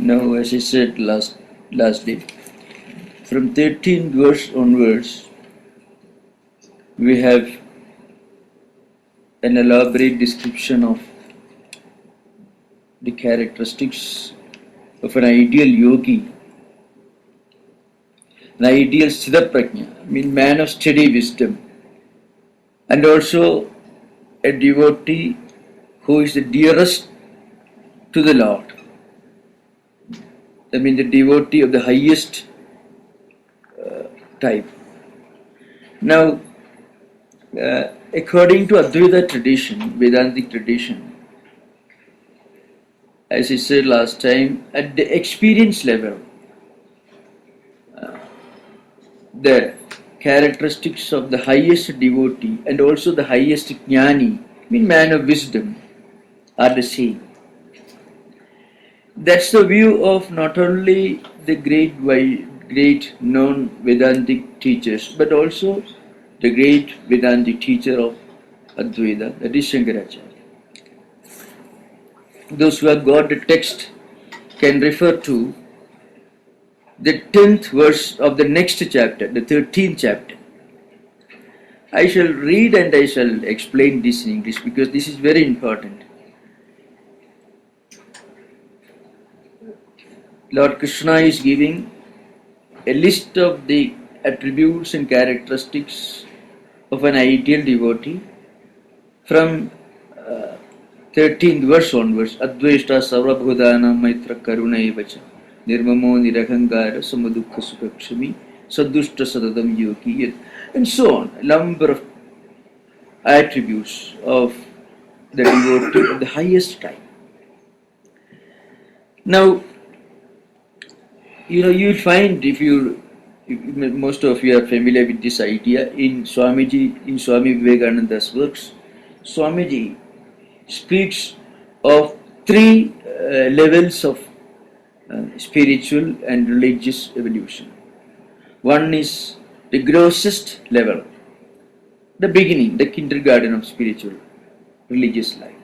Now, as I said last day, from 13th verse onwards, we have an elaborate description of the characteristics of an ideal yogi, an ideal siddhaprajna, man of steady wisdom, and also a devotee who is the dearest to the Lord. The devotee of the highest type. Now, according to Advaita tradition, Vedantic tradition, as I said last time, at the experience level, the characteristics of the highest devotee and also the highest jnani, man of wisdom, are the same. That's the view of not only the great known Vedantic teachers, but also the great Vedantic teacher of Advaita, that is Shankaracharya. Those who have got the text can refer to the 10th verse of the next chapter, the 13th chapter. I shall read and I shall explain this in English because this is very important. Lord Krishna is giving a list of the attributes and characteristics of an ideal devotee from 13th verse onwards. Advaita sarvabhudana maitra karuna evacha nirmamo nirahangara samadukha sukakshami sadushta sadadam yogi, and so on. A number of attributes of the devotee of the highest type. Now, you'll find, most of you are familiar with this idea, in Swami Vivekananda's works, Swamiji speaks of three levels of spiritual and religious evolution. One is the grossest level, the beginning, the kindergarten of spiritual religious life.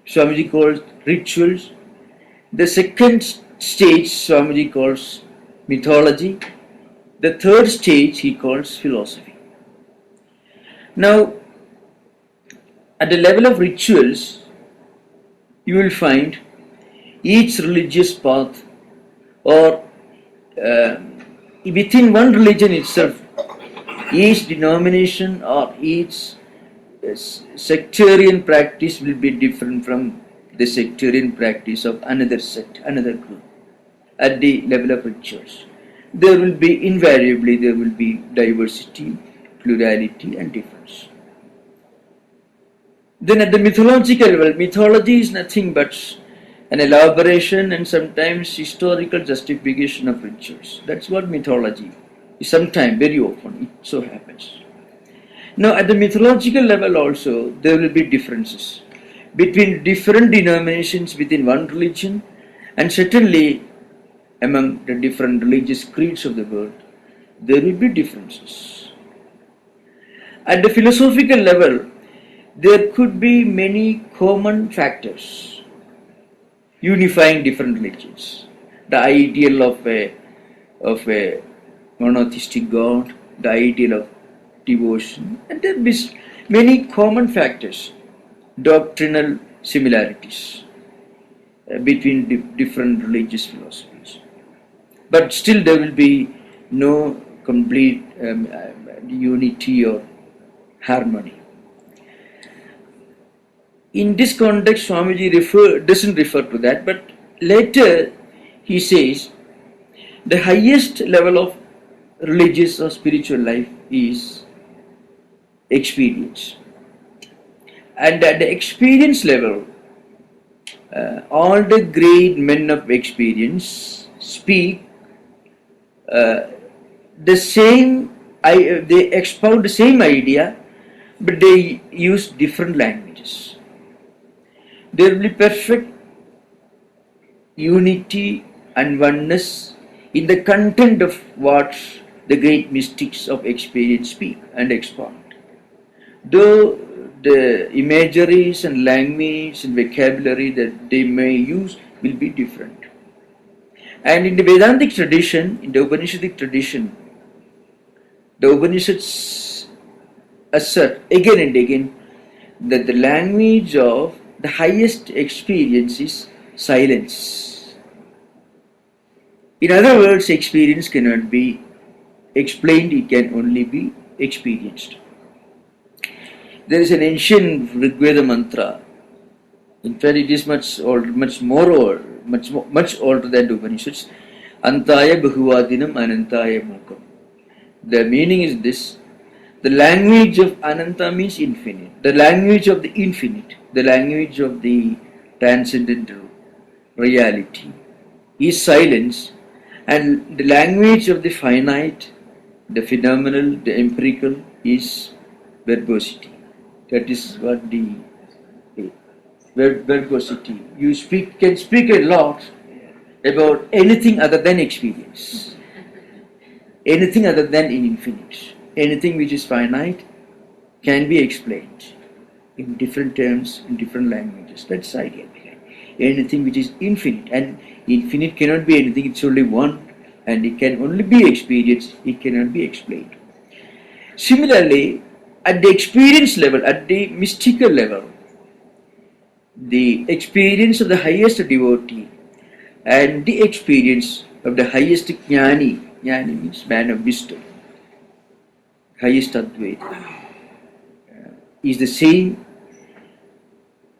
Swamiji calls rituals. The second stage Swamiji calls mythology. The third stage he calls philosophy. Now, at the level of rituals, you will find each religious path, or within one religion itself, each denomination or each sectarian practice will be different from the sectarian practice of another sect, another group. At the level of rituals, there will be diversity, plurality and difference. Then at the mythological level, mythology is nothing but an elaboration and sometimes historical justification of rituals. That's what mythology is. Sometimes, very often, it so happens. Now, at the mythological level also, there will be differences between different denominations within one religion, and certainly among the different religious creeds of the world, there will be differences. At the philosophical level, there could be many common factors unifying different religions. The ideal of a monotheistic God, the ideal of devotion, and there will be many common factors, doctrinal similarities between different religious philosophies. But still there will be no complete unity or harmony. In this context, Swamiji doesn't refer to that, but later he says the highest level of religious or spiritual life is experience. And at the experience level, all the great men of experience speak the same, they expound the same idea, but they use different languages. There will be perfect unity and oneness in the content of what the great mystics of experience speak and expound. Though the imageries and language and vocabulary that they may use will be different. And in the Vedantic tradition, in the Upanishadic tradition, the Upanishads assert again and again that the language of the highest experience is silence. In other words, experience cannot be explained, it can only be experienced. There is an ancient Rigveda mantra. In fact, it is much older than the Upanishads. Antaya Bahuvadinam Anantaya Mukam. The meaning is this: the language of Ananta means infinite. The language of the infinite, the language of the transcendental reality is silence, and the language of the finite, the phenomenal, the empirical is verbosity. That is what the verbosity. You can speak a lot about anything other than experience, anything other than in infinite. Anything which is finite can be explained in different terms, in different languages. That's the idea behind. Anything which is infinite, and infinite cannot be anything, it's only one, and it can only be experienced, it cannot be explained. Similarly, at the experience level, at the mystical level, the experience of the highest devotee and the experience of the highest jnani, jnani means man of wisdom, highest Advaita, is the same,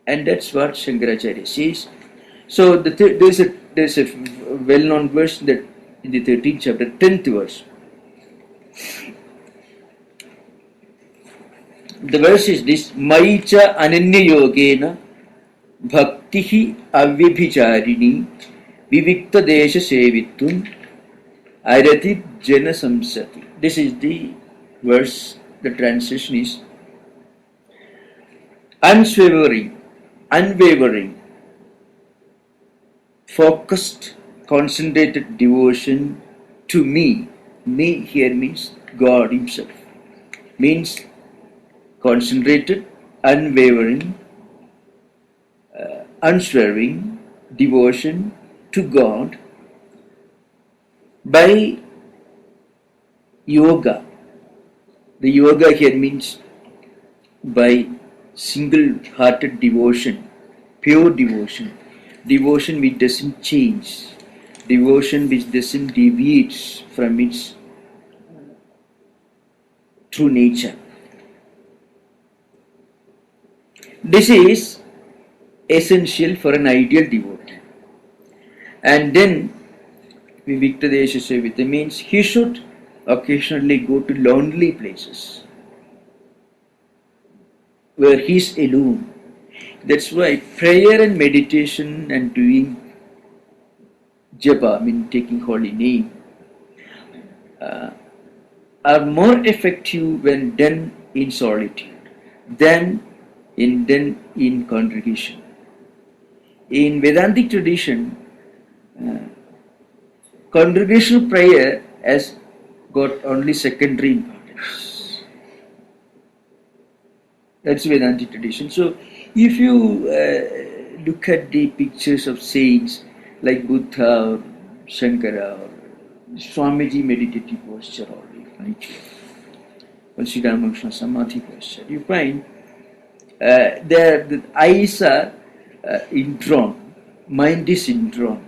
and that's what Shankaracharya says. So there's a well-known verse that in the 13th chapter, 10th verse. The verse is this: Maicha ananya yogena bhaktihi avyabhicharini vivikta desha sevitum arati jana samsati. This is the verse. The translation is unwavering, focused, concentrated devotion to me. Me here means God Himself. Means concentrated, unwavering, unswerving devotion to God by yoga. The yoga here means by single-hearted devotion, pure devotion, devotion which doesn't change, devotion which doesn't deviate from its true nature. This is essential for an ideal devotee. And then Vivikta Desha Sevita means he should occasionally go to lonely places where he is alone. That's why prayer and meditation and doing japa, taking holy name, are more effective when done in solitude than in congregation. In Vedantic tradition, congregational prayer has got only secondary importance. That's Vedantic tradition. So, if you look at the pictures of saints like Buddha or Shankara or Swamiji meditative posture, or you find Sri Ramakrishna Samadhi posture, you find the eyes are indrawn, mind is indrawn,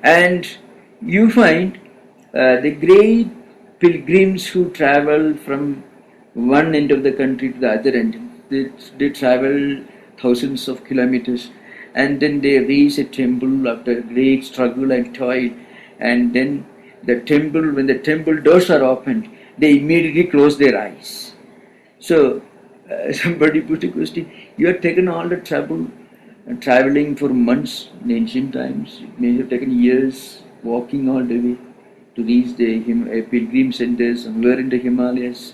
and you find the great pilgrims who travel from one end of the country to the other end. They travel thousands of kilometers, and then they reach a temple after great struggle and toil, and then when the temple doors are opened, they immediately close their eyes. So somebody put a question: you have taken all the trouble traveling for months in ancient times. It may have taken years walking all the way to reach the pilgrim centers somewhere in the Himalayas,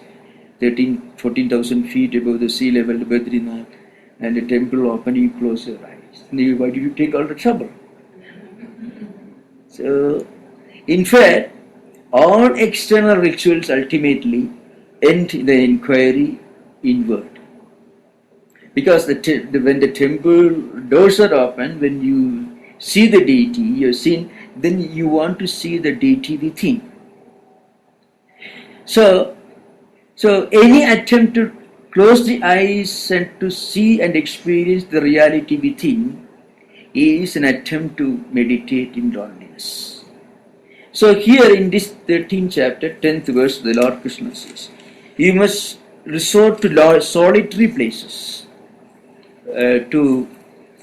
14,000 feet above the sea level, Badrinath, and the temple open, you close your eyes. Why did you take all the trouble? So, in fact, all external rituals ultimately end the inquiry inward. Because when the temple doors are open, when you see the deity, you have seen, then you want to see the deity within. So any attempt to close the eyes and to see and experience the reality within is an attempt to meditate in loneliness. So here in this 13th chapter, 10th verse, the Lord Krishna says, you must resort to solitary places to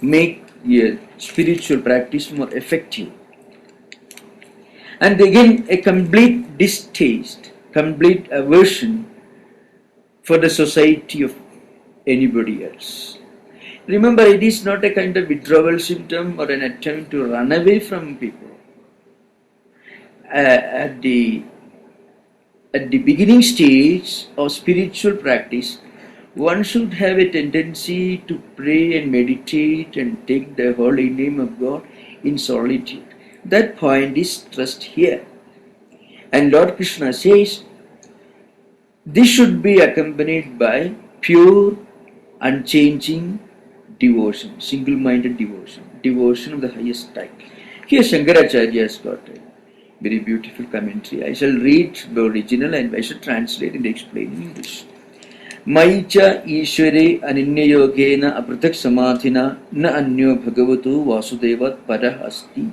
make your spiritual practice more effective. And again, a complete distaste, complete aversion for the society of anybody else. Remember, it is not a kind of withdrawal symptom or an attempt to run away from people. At the beginning stage of spiritual practice, one should have a tendency to pray and meditate and take the holy name of God in solitude. That point is stressed here. And Lord Krishna says, this should be accompanied by pure, unchanging devotion, single-minded devotion, devotion of the highest type. Here Shankaracharya has got a very beautiful commentary. I shall read the original and I shall translate and explain in English. Maicha Ishware Ananyayogena Aprathak Samadhina Na Anyo Bhagavatu Vasudevat Parah Asti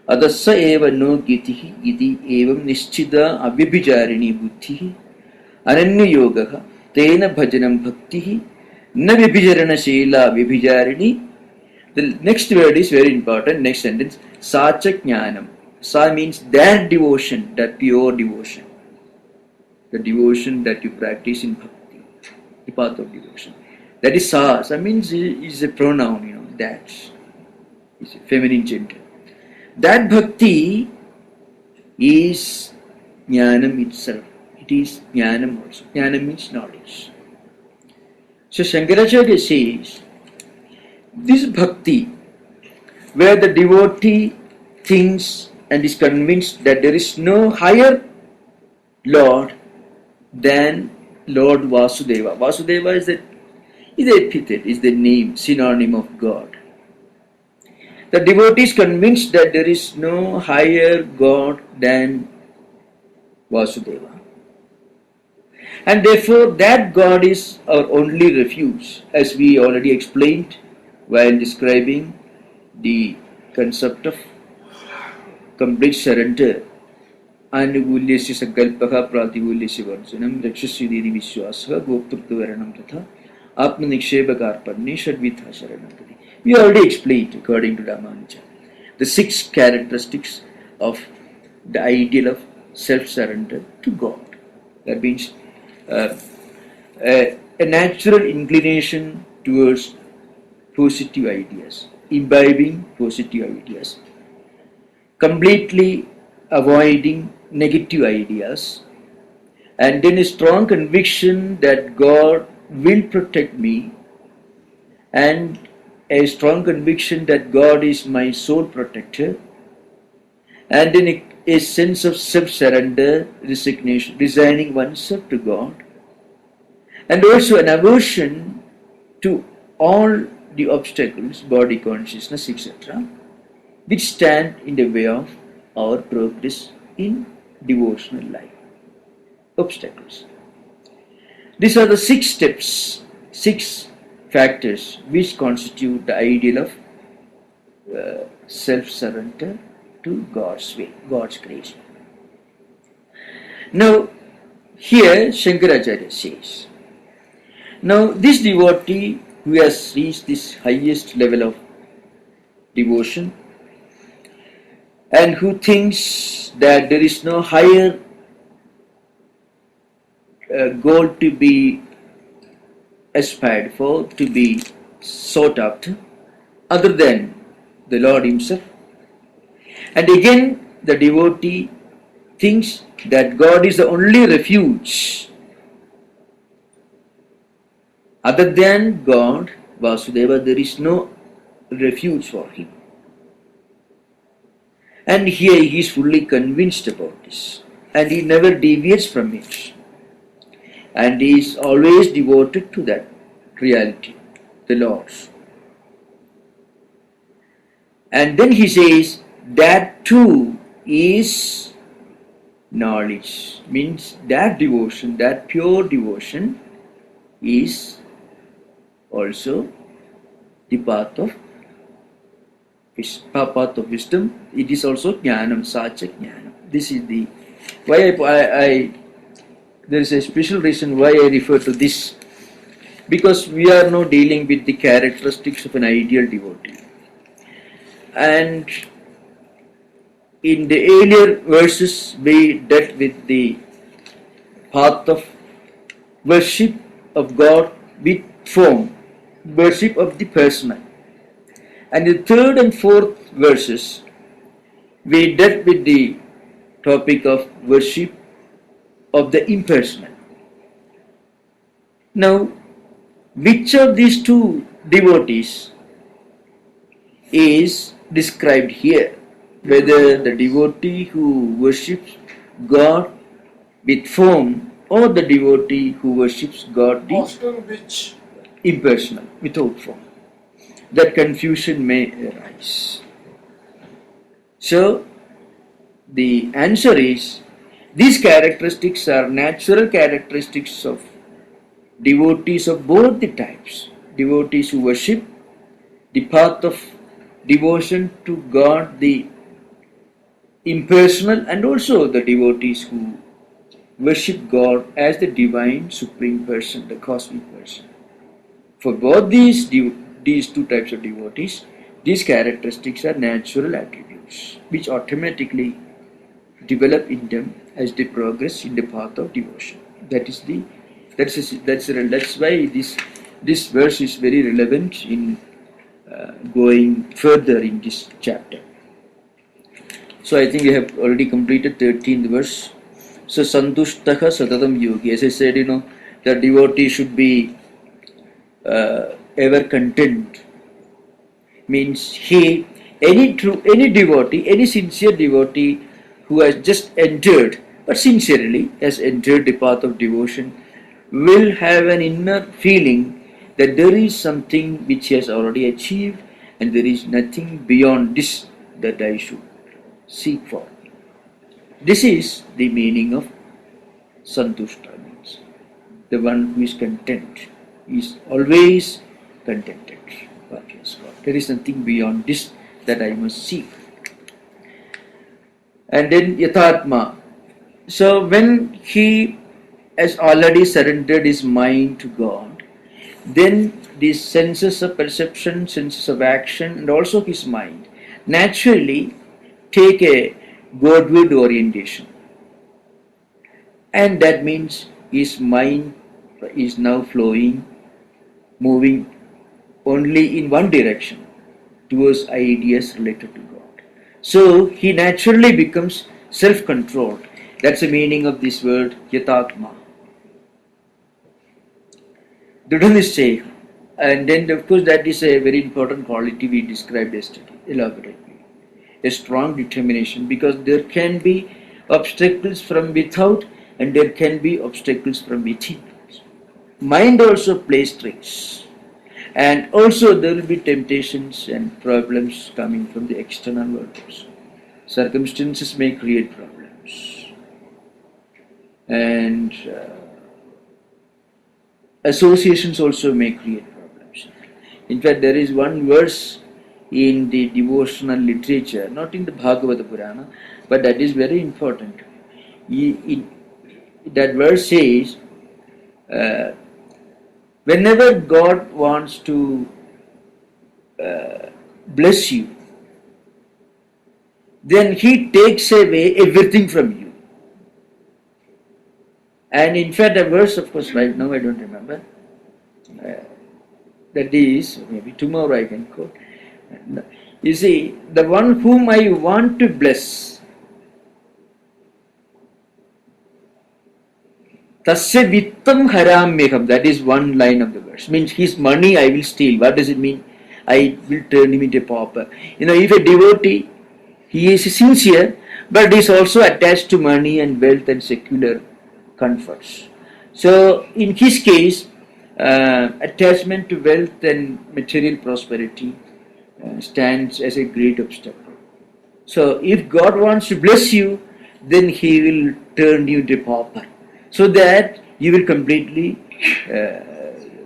Adassa Eva No Gitihi Iti Evam Nischida Abhibhijarini Buddhihi Ananyayogaha Tena Bhajanam Bhaktihi Na Vibhijarana Sheela Vibhijarini. The next word is very important, next sentence. Sacha Jnanam. Sa means that devotion, that pure devotion. The devotion that you practice in bhakti, the path of devotion. That is sa. Sa means is a pronoun, that. It's a feminine gender. That bhakti is jnanam itself. It is jnanam also. Jnanam means knowledge. So Shankaracharya says, this bhakti, where the devotee thinks and is convinced that there is no higher Lord than Lord Vasudeva. Vasudeva is the epithet, is the name, synonym of God. The devotee is convinced that there is no higher God than Vasudeva. And therefore that God is our only refuge, as we already explained while describing the concept of complete surrender. Anugulyasya sankalpaha pratigulyasya varjanam rakshasvidhi vishwasaha goptrutva varanam tatha atmaniksheba karpanne shadvitha sharanam. We already explained, according to Ramanuja, the 6 characteristics of the ideal of self-surrender to God. That means a natural inclination towards positive ideas, imbibing positive ideas, completely avoiding negative ideas, and then a strong conviction that God will protect me, and a strong conviction that God is my sole protector, and then a sense of self-surrender, resignation, resigning oneself to God, and also an aversion to all the obstacles, body consciousness, etc., which stand in the way of our progress in devotional life. Obstacles. These are the 6 steps, 6 factors which constitute the ideal of self-surrender to God's way, God's grace. Now, here Shankaracharya says, now this devotee who has reached this highest level of devotion and who thinks that there is no higher goal to be aspired for, to be sought after, other than the Lord Himself. And again, the devotee thinks that God is the only refuge. Other than God, Vasudeva, there is no refuge for him. And here he is fully convinced about this. And he never deviates from it. And he is always devoted to that reality, the Lord's. And then he says that too is knowledge. Means that devotion, that pure devotion is also the path of wisdom. It is also jnanam, sacha jnanam. This is the why I there is a special reason why I refer to this, because we are now dealing with the characteristics of an ideal devotee. And in the earlier verses we dealt with the path of worship of God with form, worship of the personal. And the third and fourth verses we dealt with the topic of worship of the impersonal. Now, which of these two devotees is described here? Whether the devotee who worships God with form or the devotee who worships God which impersonal, without form. That confusion may arise. So, the answer is, these characteristics are natural characteristics of devotees of both the types. Devotees who worship the path of devotion to God, the impersonal, and also the devotees who worship God as the divine supreme person, the cosmic person. For both these two types of devotees, these characteristics are natural attributes which automatically develop in them as they progress in the path of devotion. That's why this verse is very relevant in going further in this chapter. So I think we have already completed 13th verse. So santushtaha satatam yogi. As I said, the devotee should be ever content. Means any devotee, any sincere devotee who has just entered, but sincerely has entered the path of devotion, will have an inner feeling that there is something which he has already achieved and there is nothing beyond this that I should seek for. This is the meaning of santushta, means the one who is content, is always contented. There is nothing beyond this that I must seek. And then yathatma. So when he has already surrendered his mind to God, then these senses of perception, senses of action, and also his mind naturally take a Godward orientation. And that means his mind is now flowing, moving only in one direction, towards ideas related to God. So he naturally becomes self-controlled. That's the meaning of this word yatatma. Dridhanishchaya. And then of course that is a very important quality we described yesterday, elaborately. A strong determination, because there can be obstacles from without and there can be obstacles from within. Mind also plays tricks. And also there will be temptations and problems coming from the external world also. Circumstances may create problems. And associations also may create problems. In fact, there is one verse in the devotional literature, not in the Bhagavad Purana, but that is very important. That verse says, whenever God wants to bless you, then He takes away everything from you. And in fact, a verse, of course, right now I don't remember. That is, maybe tomorrow I can quote. You see, the one whom I want to bless, tasya vittam haramyaham, that is one line of the verse. Means his money I will steal. What does it mean? I will turn him into a pauper. If a devotee, he is sincere, but is also attached to money and wealth and secular comforts. So in his case, attachment to wealth and material prosperity stands as a great obstacle. So if God wants to bless you, then He will turn you to pauper, so that you will completely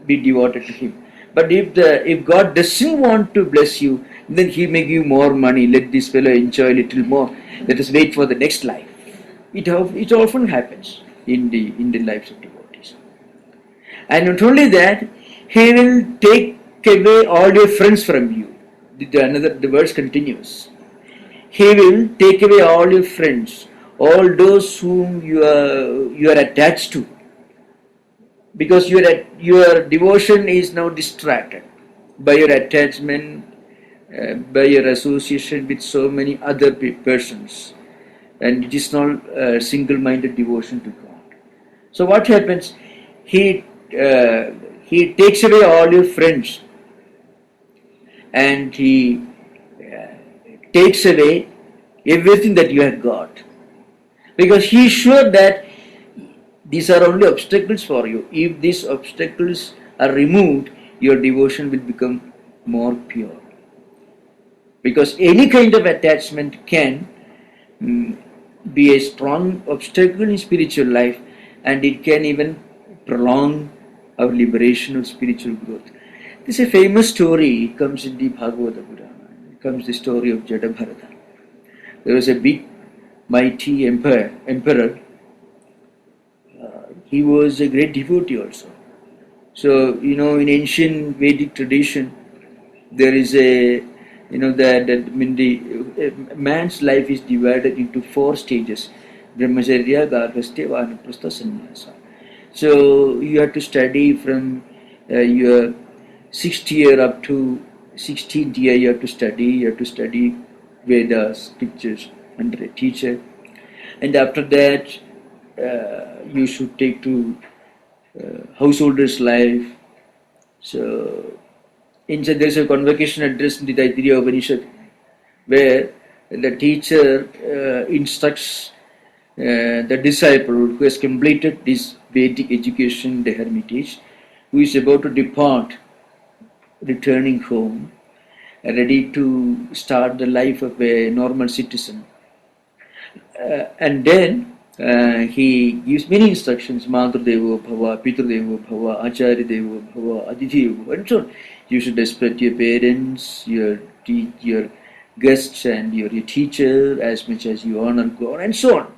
be devoted to Him. But if God doesn't want to bless you, then He may give more money. Let this fellow enjoy a little more. Let us wait for the next life. It often happens in the lives of devotees. And not only that, He will take away all your friends from you. The verse continues. He will take away all your friends, all those whom you are attached to, because your devotion is now distracted by your attachment, by your association with so many other persons, and it is not single-minded devotion to God. So what happens? He takes away all your friends, and He takes away everything that you have got, because He is sure that these are only obstacles for you. If these obstacles are removed, your devotion will become more pure. Because any kind of attachment can be a strong obstacle in spiritual life, and it can even prolong our liberation or spiritual growth. This is a famous story. It comes in the Bhagavad Gita. It comes the story of Jadabharata. There was a big, mighty emperor. He was a great devotee also. So, in ancient Vedic tradition, there is a, man's life is divided into 4 stages: Brahmacharya, Garhastya, Vanaprastha, Sannyasa. So, you have to study from your 6th year up to 16th year. You have to study Vedas, scriptures under a teacher, and after that, you should take to householder's life. So, there is a convocation address in the Taittiriya Upanishad, where the teacher instructs the disciple who has completed this Vedic education, the hermitage, who is about to depart, returning home, ready to start the life of a normal citizen. And then he gives many instructions: Madhur Devo Bhava, Pitur Devo Bhava, Acharya Devo Bhava, Aditi Devo Bhava, and so on. You should respect your parents, your guests, and your teacher as much as you honor God, and so on.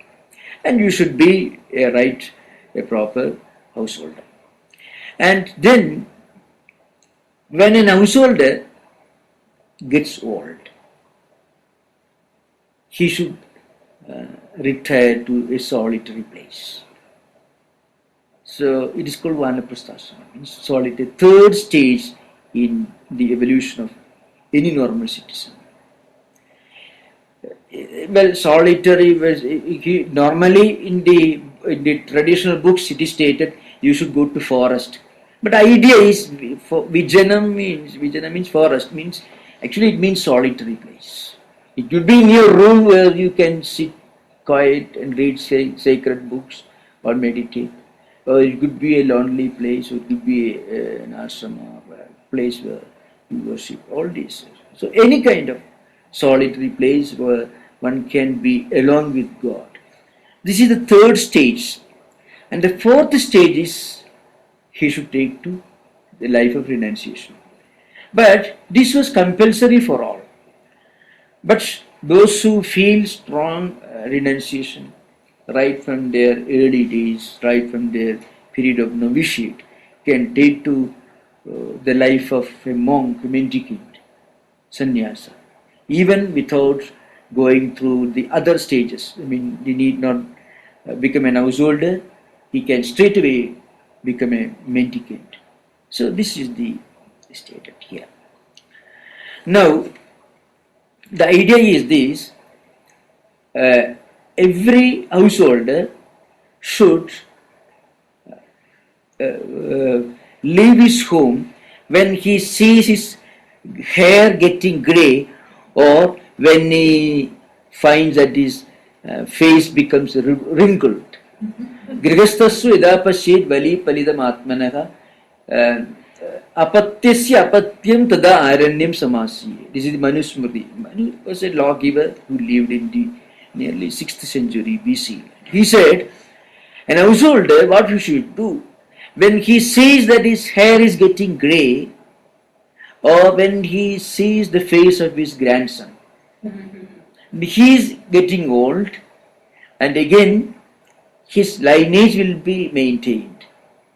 And you should be a proper householder. And then, when an householder gets old, he should retire to a solitary place. So it is called Vanaprasthasana, means solitary, 3rd stage in the evolution of any normal citizen. Well, solitary, normally in the traditional books it is stated you should go to forest. But the idea is, Vijana means forest, means actually it means solitary place. It could be in your room where you can sit quiet and read sacred books or meditate. Or it could be a lonely place, or it could be an ashrama, or a place where you worship, all these. So any kind of solitary place where one can be alone with God. This is the 3rd stage. And the 4th stage is he should take to the life of renunciation. But this was compulsory for all. But those who feel strong renunciation right from their early days, right from their period of novitiate, can take to the life of a monk, a mendicant, sannyasa, even without going through the other stages. I mean, he need not become an householder, he can straight away become a mendicant. So this is the stated here. Now, the idea is this: every householder should leave his home when he sees his hair getting grey, or when he finds that his face becomes wrinkled. Grihasthasu yada pasyet bali palidam atmanaha Apatyasya apatyam tada aranyam samasi. This is the Manusmriti. Manu was a lawgiver who lived in the nearly 6th century BC. He said, an householder, what you should do when he sees that his hair is getting grey, or when he sees the face of his grandson, he is getting old, and again his lineage will be maintained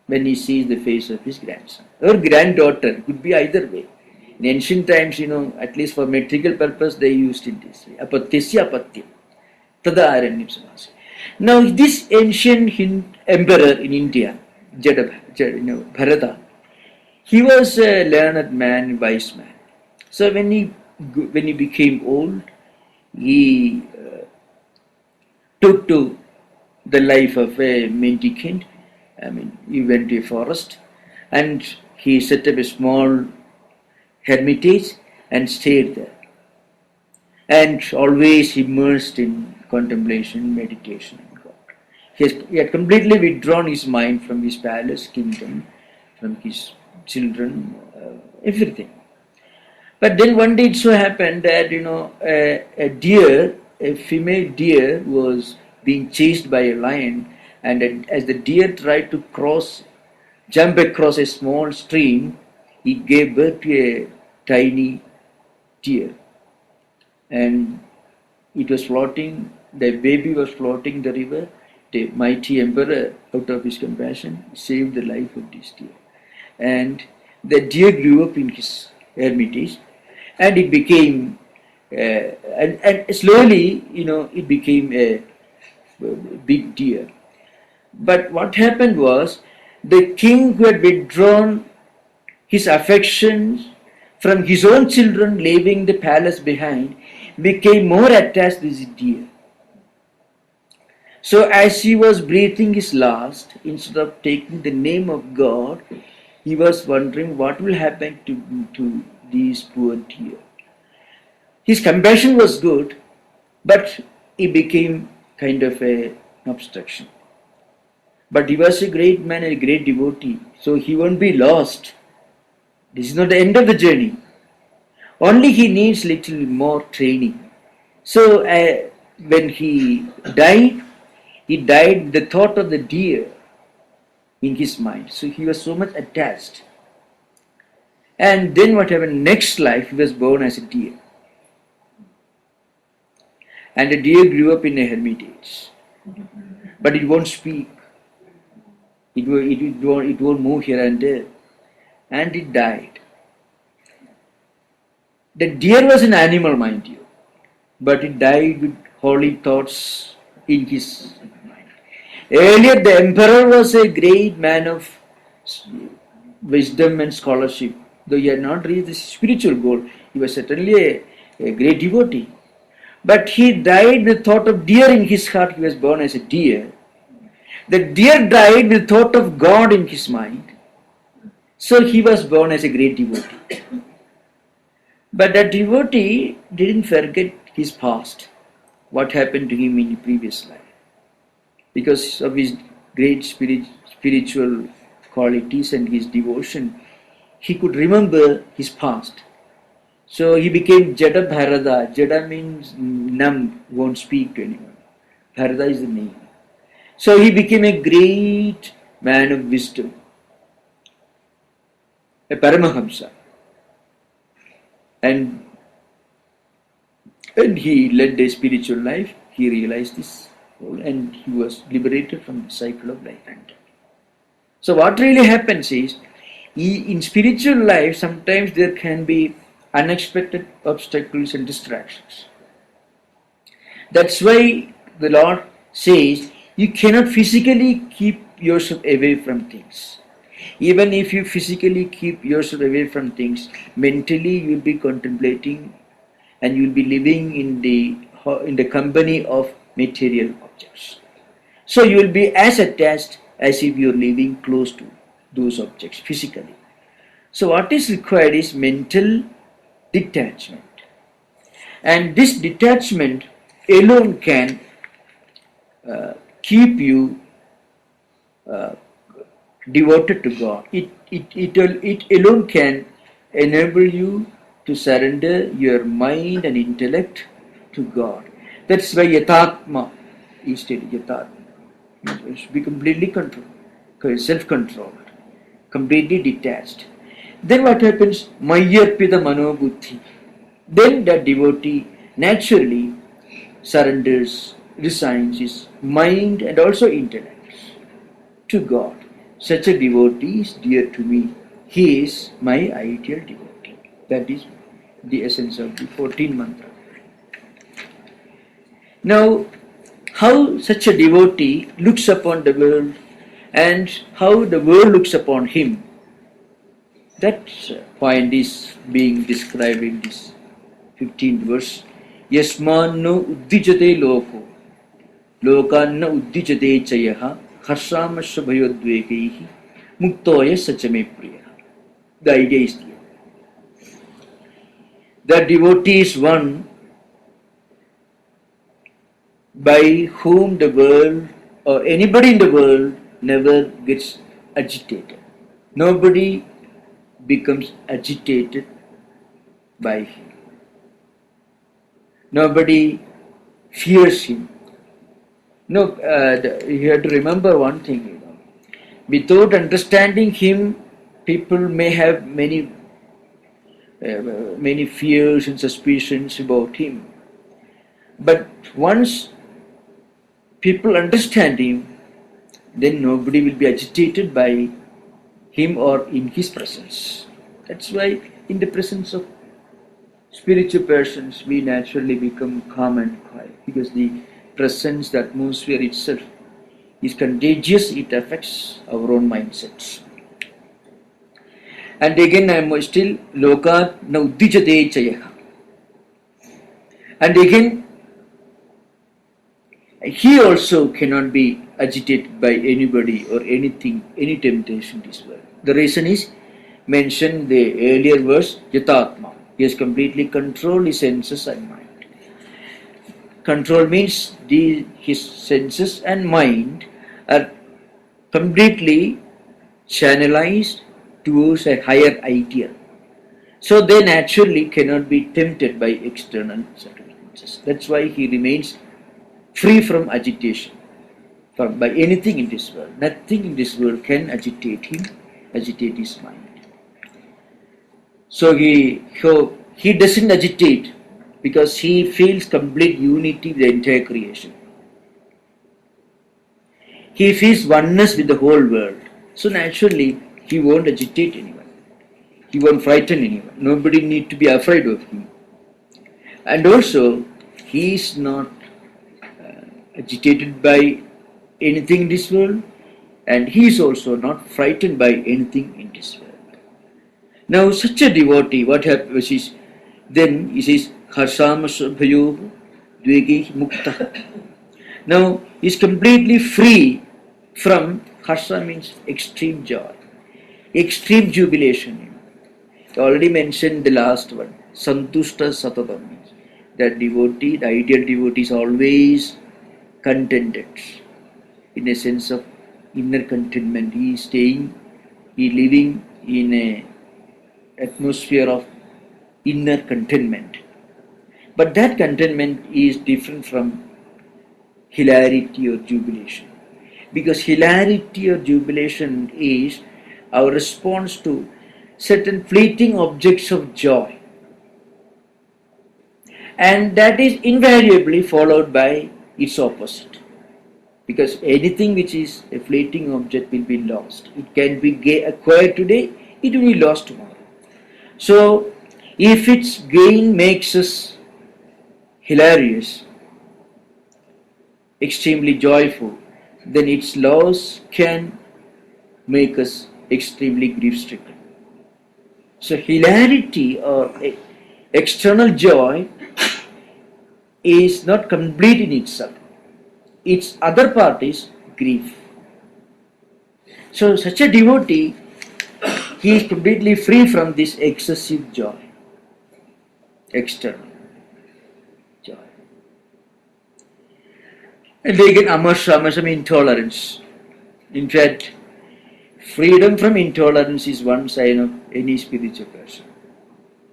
when he sees the face of his grandson or granddaughter. Could be either way. In ancient times, at least for metrical purpose, they used it this way. Apatyasya apatyam tada aranyam samasi. Now this ancient emperor in India, Bharata, he was a learned man, wise man. So when he became old, he took to the life of a mendicant. He went to a forest and he set up a small hermitage and stayed there. And always immersed in contemplation, meditation, and God. He had completely withdrawn his mind from his palace, kingdom, from his children, everything. But then one day it so happened that a female deer was being chased by a lion, and as the deer tried to jump across a small stream, he gave birth to a tiny deer, and it was floating. The baby was floating in the river. The mighty emperor, out of his compassion, saved the life of this deer, and the deer grew up in his hermitage, and it became and slowly, it became a big deer. But what happened was, the king who had withdrawn his affections from his own children, leaving the palace behind, became more attached to this deer. So as he was breathing his last, instead of taking the name of God, he was wondering what will happen to these poor deer. His compassion was good, but it became kind of an obstruction. But he was a great man and a great devotee, so he won't be lost. This is not the end of the journey. Only he needs little more training. So when he died with the thought of the deer in his mind. So he was so much attached. And then what happened? Next life, he was born as a deer. And the deer grew up in a hermitage. But it won't speak. It won't move here and there. And it died. The deer was an animal, mind you. But it died with holy thoughts in his mind. Earlier, the emperor was a great man of wisdom and scholarship. Though he had not reached the spiritual goal, he was certainly a great devotee. But he died with thought of deer in his heart. He was born as a deer. The deer died with thought of God in his mind. So he was born as a great devotee. But that devotee didn't forget his past, what happened to him in the previous life. Because of his great spiritual qualities and his devotion, he could remember his past. So he became Jada Bharada. Jada means numb, won't speak to anyone. Bharada is the name. So he became a great man of wisdom, a Paramahamsa. And he led a spiritual life. He realized this, and he was liberated from the cycle of life and death. So what really happens is, in spiritual life, sometimes there can be unexpected obstacles and distractions. That's why the Lord says, you cannot physically keep yourself away from things. Even if you physically keep yourself away from things, mentally you will be contemplating and you will be living in the company of material objects. So you will be as attached as if you are living close to those objects physically. So what is required is mental detachment. And this detachment alone can keep you devoted to God. It alone can enable you to surrender your mind and intellect to God. That's why Yatatma is stated. Yatatma. You should be completely controlled, self-controlled, completely detached. Then what happens? Mayarpita manobuddhi. Then the devotee naturally surrenders, resigns his mind and also intellect to God. Such a devotee is dear to me. He is my ideal devotee. That is the essence of the 14th mantra. Now, how such a devotee looks upon the world and how the world looks upon him, that point is being described in this 15th verse. Yasmanno uddijate loko, lokanna uddijate chayaha, harsamasya bhayodvekaihi, muktoya sachame priya. The idea is here. The devotee is one by whom the world or anybody in the world never gets agitated. Nobody becomes agitated by him. Nobody fears him. No, you have to remember one thing. Without understanding him, people may have many fears and suspicions about him. But once people understand him, then nobody will be agitated by him or in his presence. That's why in the presence of spiritual persons we naturally become calm and quiet, because the presence, the atmosphere itself is contagious. It affects our own mindsets. And again I am still loka na uddijate chayaha. And again he also cannot be agitated by anybody or anything, any temptation in this world. The reason is mentioned in the earlier verse, Yatatma. He has completely controlled his senses and mind. Control means his senses and mind are completely channelized towards a higher ideal. So they naturally cannot be tempted by external circumstances. That's why he remains free from agitation by anything in this world. Nothing in this world can agitate him, agitate his mind. So he doesn't agitate because he feels complete unity with the entire creation. He feels oneness with the whole world. So naturally he won't agitate anyone. He won't frighten anyone. Nobody need to be afraid of him. And also he is not agitated by anything in this world, and he is also not frightened by anything in this world. Now such a devotee, what happens is, then he says harsamasabhayo dvegi mukta. Now he is completely free from, harsa means extreme joy, extreme jubilation. I already mentioned the last one, santushta satatam, means that devotee, the ideal devotee, is always contented, in a sense of inner contentment. He is living in a atmosphere of inner contentment. But that contentment is different from hilarity or jubilation, because hilarity or jubilation is our response to certain fleeting objects of joy, and that is invariably followed by its opposite, because anything which is a fleeting object will be lost. It can be acquired today, it will be lost tomorrow. So if its gain makes us hilarious, extremely joyful, then its loss can make us extremely grief-stricken. So hilarity or external joy is not complete in itself. Its other part is grief. So such a devotee, he is completely free from this excessive joy, external joy. And again amasha means intolerance. In fact, Freedom from intolerance is one sign of any spiritual person.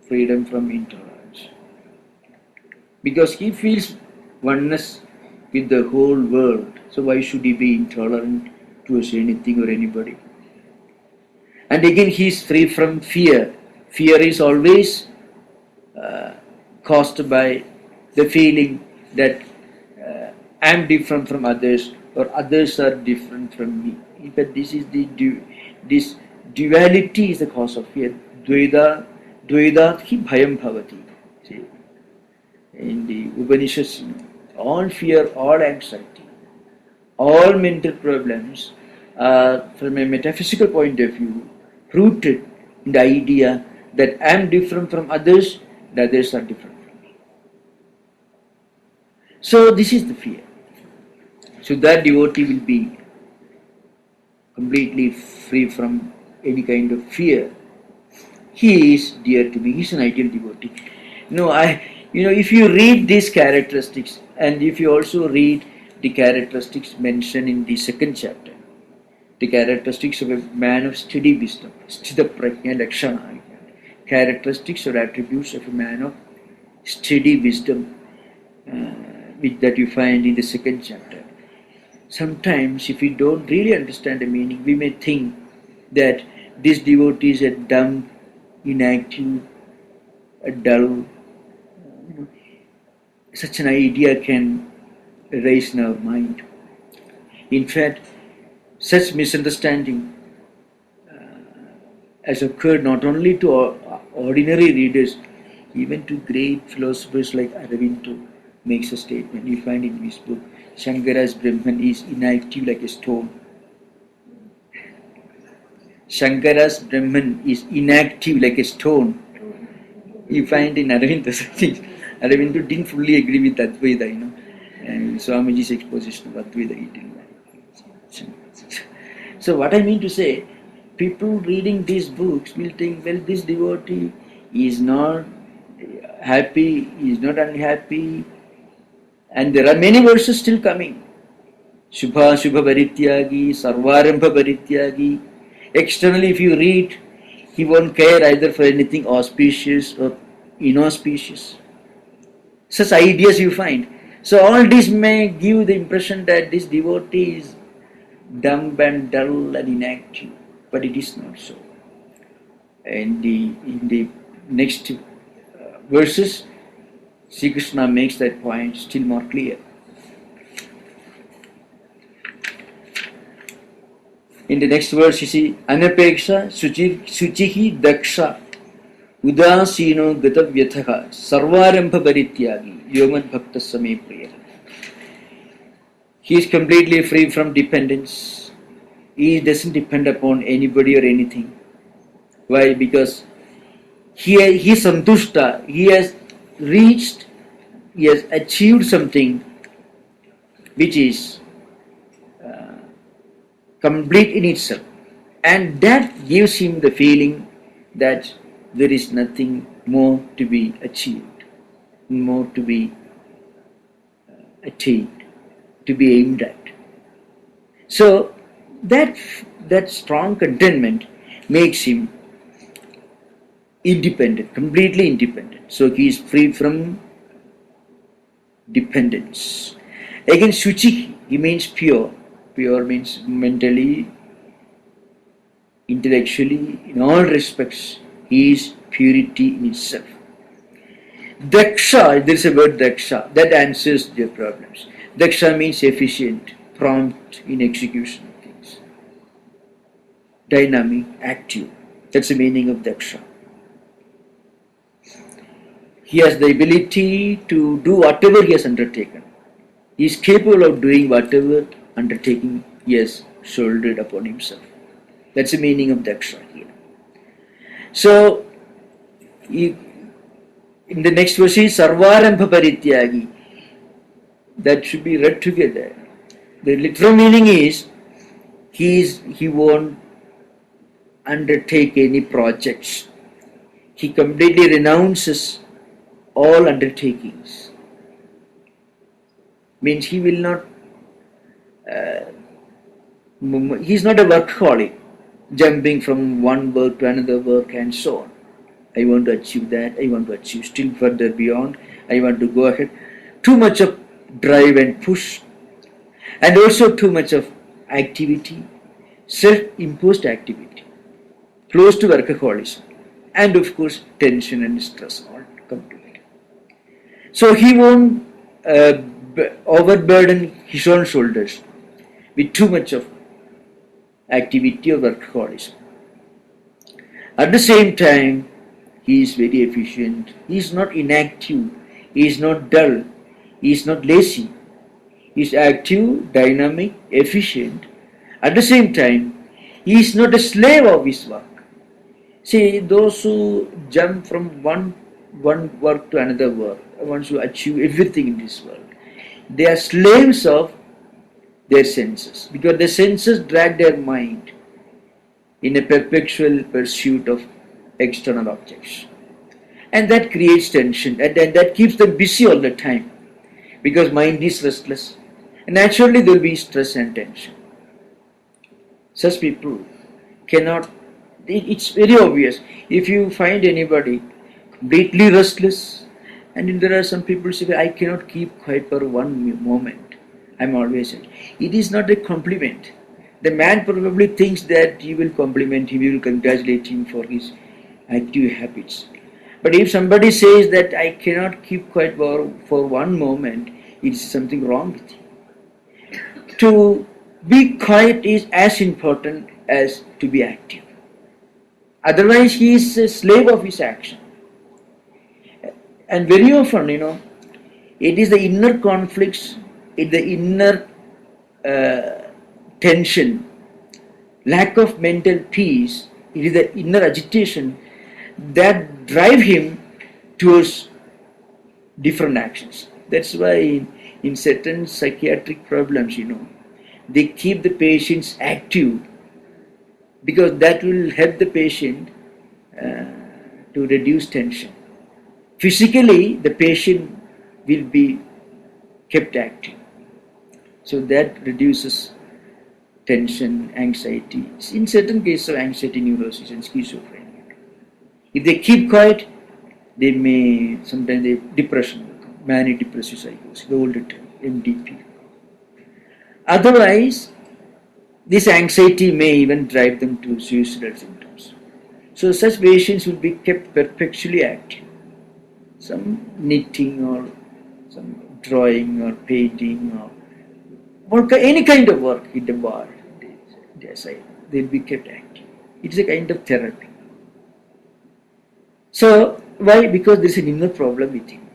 Freedom from intolerance. Because he feels oneness with the whole world. So why should he be intolerant towards anything or anybody? And again, he is free from fear. Fear is always caused by the feeling that I am different from others, or others are different from me. In fact, this is this duality is the cause of fear. Dvaida hi bhayam bhavati. See, in the Upanishads, all fear, all anxiety, all mental problems are, from a metaphysical point of view, rooted in the idea that I am different from others, the others are different from me. So this is the fear. So that devotee will be completely free from any kind of fear. He is dear to me. He is an ideal devotee. If you read these characteristics, and if you also read the characteristics mentioned in the second chapter, the characteristics of a man of steady wisdom, sthita prajna lakshana, characteristics or attributes of a man of steady wisdom, that you find in the second chapter. Sometimes, if we don't really understand the meaning, we may think that this devotee is a dumb, inactive, a dull. Such an idea can arise in our mind. In fact, such misunderstanding has occurred not only to ordinary readers, even to great philosophers like Aurobindo makes a statement. You find in his book, Shankara's Brahman is inactive like a stone. Shankara's Brahman is inactive like a stone. You find in Aurobindo's things. Aurobindo didn't fully agree with Advaita, and Swamiji's exposition of Advaita he didn't like. So what I mean to say, people reading these books will think, well, this devotee is not happy, he is not unhappy, and there are many verses still coming. Shubha Shubha Parityagi, Sarvarambha Parityagi. Externally, if you read, he won't care either for anything auspicious or inauspicious. Such ideas you find. So all this may give the impression that this devotee is dumb and dull and inactive, but it is not so. In the next verses, Sri Krishna makes that point still more clear. In the next verse, you see, Anapeksha Suchihi Daksha Udasino Gatavyathaha Sarvarambha Parityagi Yomad Bhakta Same Priya. He is completely free from dependence. He doesn't depend upon anybody or anything. Why? Because he is santushta. He has achieved something which is complete in itself, and that gives him the feeling that there is nothing more to be achieved, more to be attained, to be aimed at. So that strong contentment makes him independent, completely independent. So he is free from dependence. Again, Shuchi, he means pure. Pure means mentally, intellectually, in all respects, he is purity in itself. Daksha, there is a word daksha, that answers their problems. Daksha means efficient, prompt in execution of things. Dynamic, active. That's the meaning of daksha. He has the ability to do whatever he has undertaken. He is capable of doing whatever undertaking he has shouldered upon himself. That's the meaning of daksha here. So, in the next verse is Sarvarambha Parityagi. That should be read together. The literal meaning is he won't undertake any projects. He completely renounces all undertakings. Means he will not, he is not a workaholic. jumping from one work to another work and so on. I want to achieve that, I want to achieve still further beyond, I want to go ahead. Too much of drive and push, and also too much of activity, self-imposed activity, close to workaholism, and of course tension and stress all come together. So he won't overburden his own shoulders with too much of activity or workaholism. At the same time, he is very efficient, he is not inactive, he is not dull, he is not lazy, he is active, dynamic, efficient. At the same time, he is not a slave of his work. See, those who jump from one work to another work, wants to achieve everything in this world, they are slaves of their senses, because the senses drag their mind in a perpetual pursuit of external objects. And that creates tension, and that keeps them busy all the time, because mind is restless. And naturally there will be stress and tension. Such people cannot, it's very obvious, if you find anybody completely restless, and there are some people say, I cannot keep quiet for one moment, I'm always saying, it is not a compliment. The man probably thinks that you will compliment him, you will congratulate him for his active habits. But if somebody says that I cannot keep quiet for one moment, it is something wrong with you. To be quiet is as important as to be active. Otherwise, he is a slave of his action. And very often, it is the inner conflicts, it's the inner tension, lack of mental peace, it is the inner agitation that drive him towards different actions. That's why in certain psychiatric problems, they keep the patients active, because that will help the patient to reduce tension. Physically, the patient will be kept active. So that reduces tension, anxiety. In certain cases of anxiety, neurosis, and schizophrenia. If they keep quiet, they may, sometimes depression will come, manic depressive psychosis, the older term, MDP. Otherwise, this anxiety may even drive them to suicidal symptoms. So such patients will be kept perpetually active. Some knitting or some drawing or painting or any kind of work in the bar, they'll be kept active. It's a kind of therapy. So why? Because there is an inner problem with him.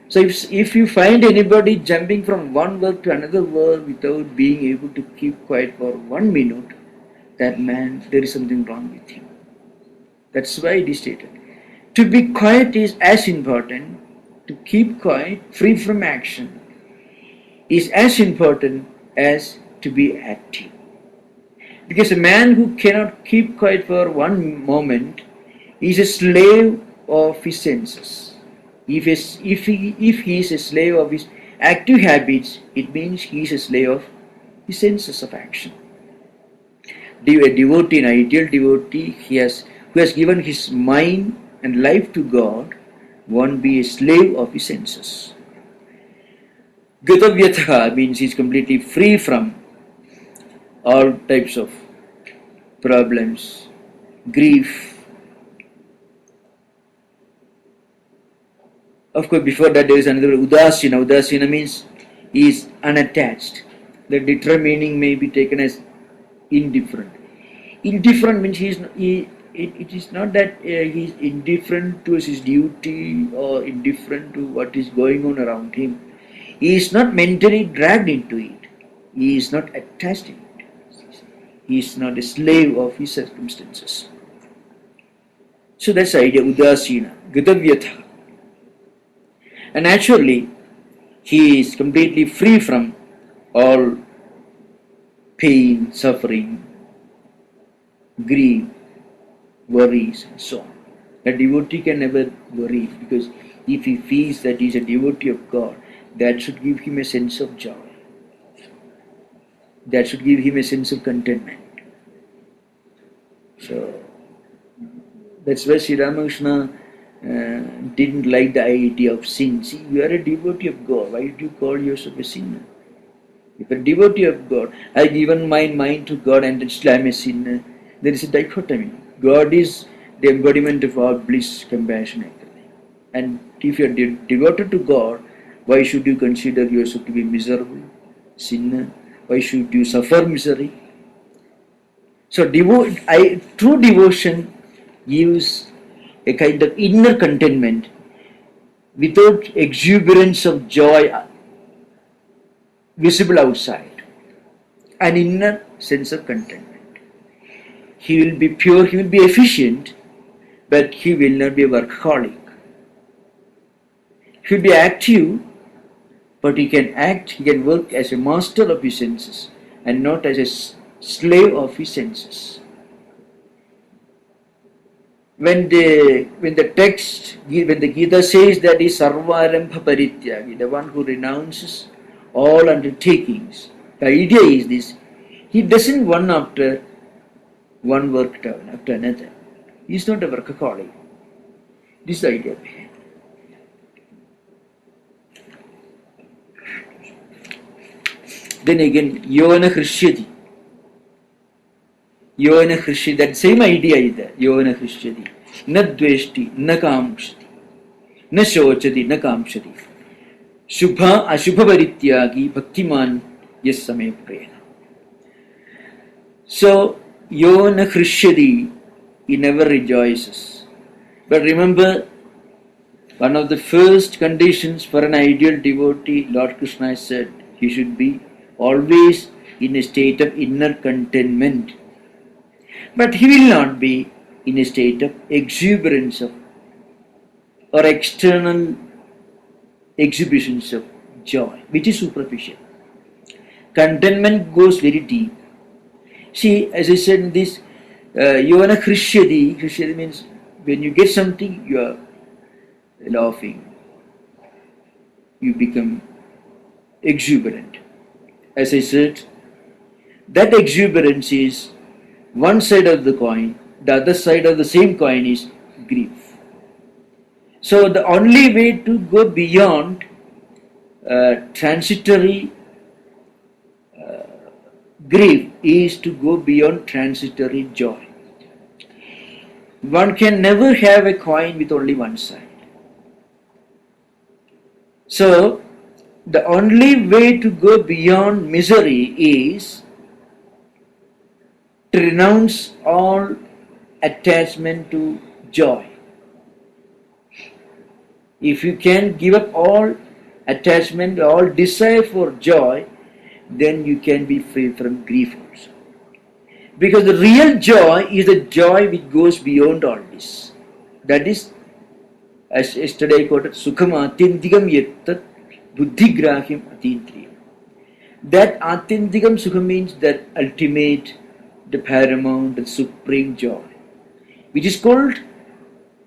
So if you find anybody jumping from one work to another work without being able to keep quiet for 1 minute, that man, there is something wrong with him. That's why it is stated. To be quiet is as important, to keep quiet, free from action, is as important as to be active. Because a man who cannot keep quiet for one moment is a slave of his senses. If he is a slave of his active habits, it means he is a slave of his senses of action. A devotee, an ideal devotee, who has given his mind and life to God, won't be a slave of his senses. Gatavyatha means he is completely free from all types of problems, grief. Of course, before that there is another word, udasina. Udasina means he is unattached. The literal meaning may be taken as indifferent. Indifferent means it is not that he is indifferent to his duty or indifferent to what is going on around him. He is not mentally dragged into it. He is not attached to it. He is not a slave of his circumstances. So that's the idea, udasina, gatavyatha. And naturally, he is completely free from all pain, suffering, grief, worries, and so on. A devotee can never worry, because if he feels that he is a devotee of God, that should give him a sense of joy. That should give him a sense of contentment. So that's why Sri Ramakrishna didn't like the idea of sin. See, you are a devotee of God. Why do you call yourself a sinner? If a devotee of God, I given my mind to God and still I am a sinner, there is a dichotomy. God is the embodiment of our bliss, compassion, everything. And if you are devoted to God, why should you consider yourself to be miserable, sinner? Why should you suffer misery? So true devotion gives a kind of inner contentment without exuberance of joy visible outside, an inner sense of contentment. He will be pure, he will be efficient, but he will not be a workaholic. He will be active, but he can act, he can work as a master of his senses and not as a slave of his senses. When the Gita says that is sarvarambha parityagi, the one who renounces all undertakings, the idea is this: he doesn't one after one work done after another. He is not a workaholic. This is the idea behind. Then again, yona hrishyati. Yona hrishyati, that same idea is there. Yona hrishyati. Na dveshti, na kamshati. Na shochati, na kamshati. Shubha ashubha parityagi bhaktiman yes same prena. So, yona hrishyati, he never rejoices. But remember, one of the first conditions for an ideal devotee, Lord Krishna said, he should be always in a state of inner contentment. But he will not be in a state of exuberance of or external exhibitions of joy, which is superficial. Contentment goes very deep. See, as I said in this, yona hrishyati, hrishyati means when you get something, you are laughing. You become exuberant. As I said, that exuberance is one side of the coin, the other side of the same coin is grief. So the only way to go beyond transitory grief is to go beyond transitory joy. One can never have a coin with only one side. So the only way to go beyond misery is to renounce all attachment to joy. If you can give up all attachment, all desire for joy, then you can be free from grief also. Because the real joy is the joy which goes beyond all this. That is, as yesterday I quoted, Sukham Atindigam Yettat Buddhigrahyam Atindriyam. That Atindigam Sukha means that ultimate, the paramount, the supreme joy, which is called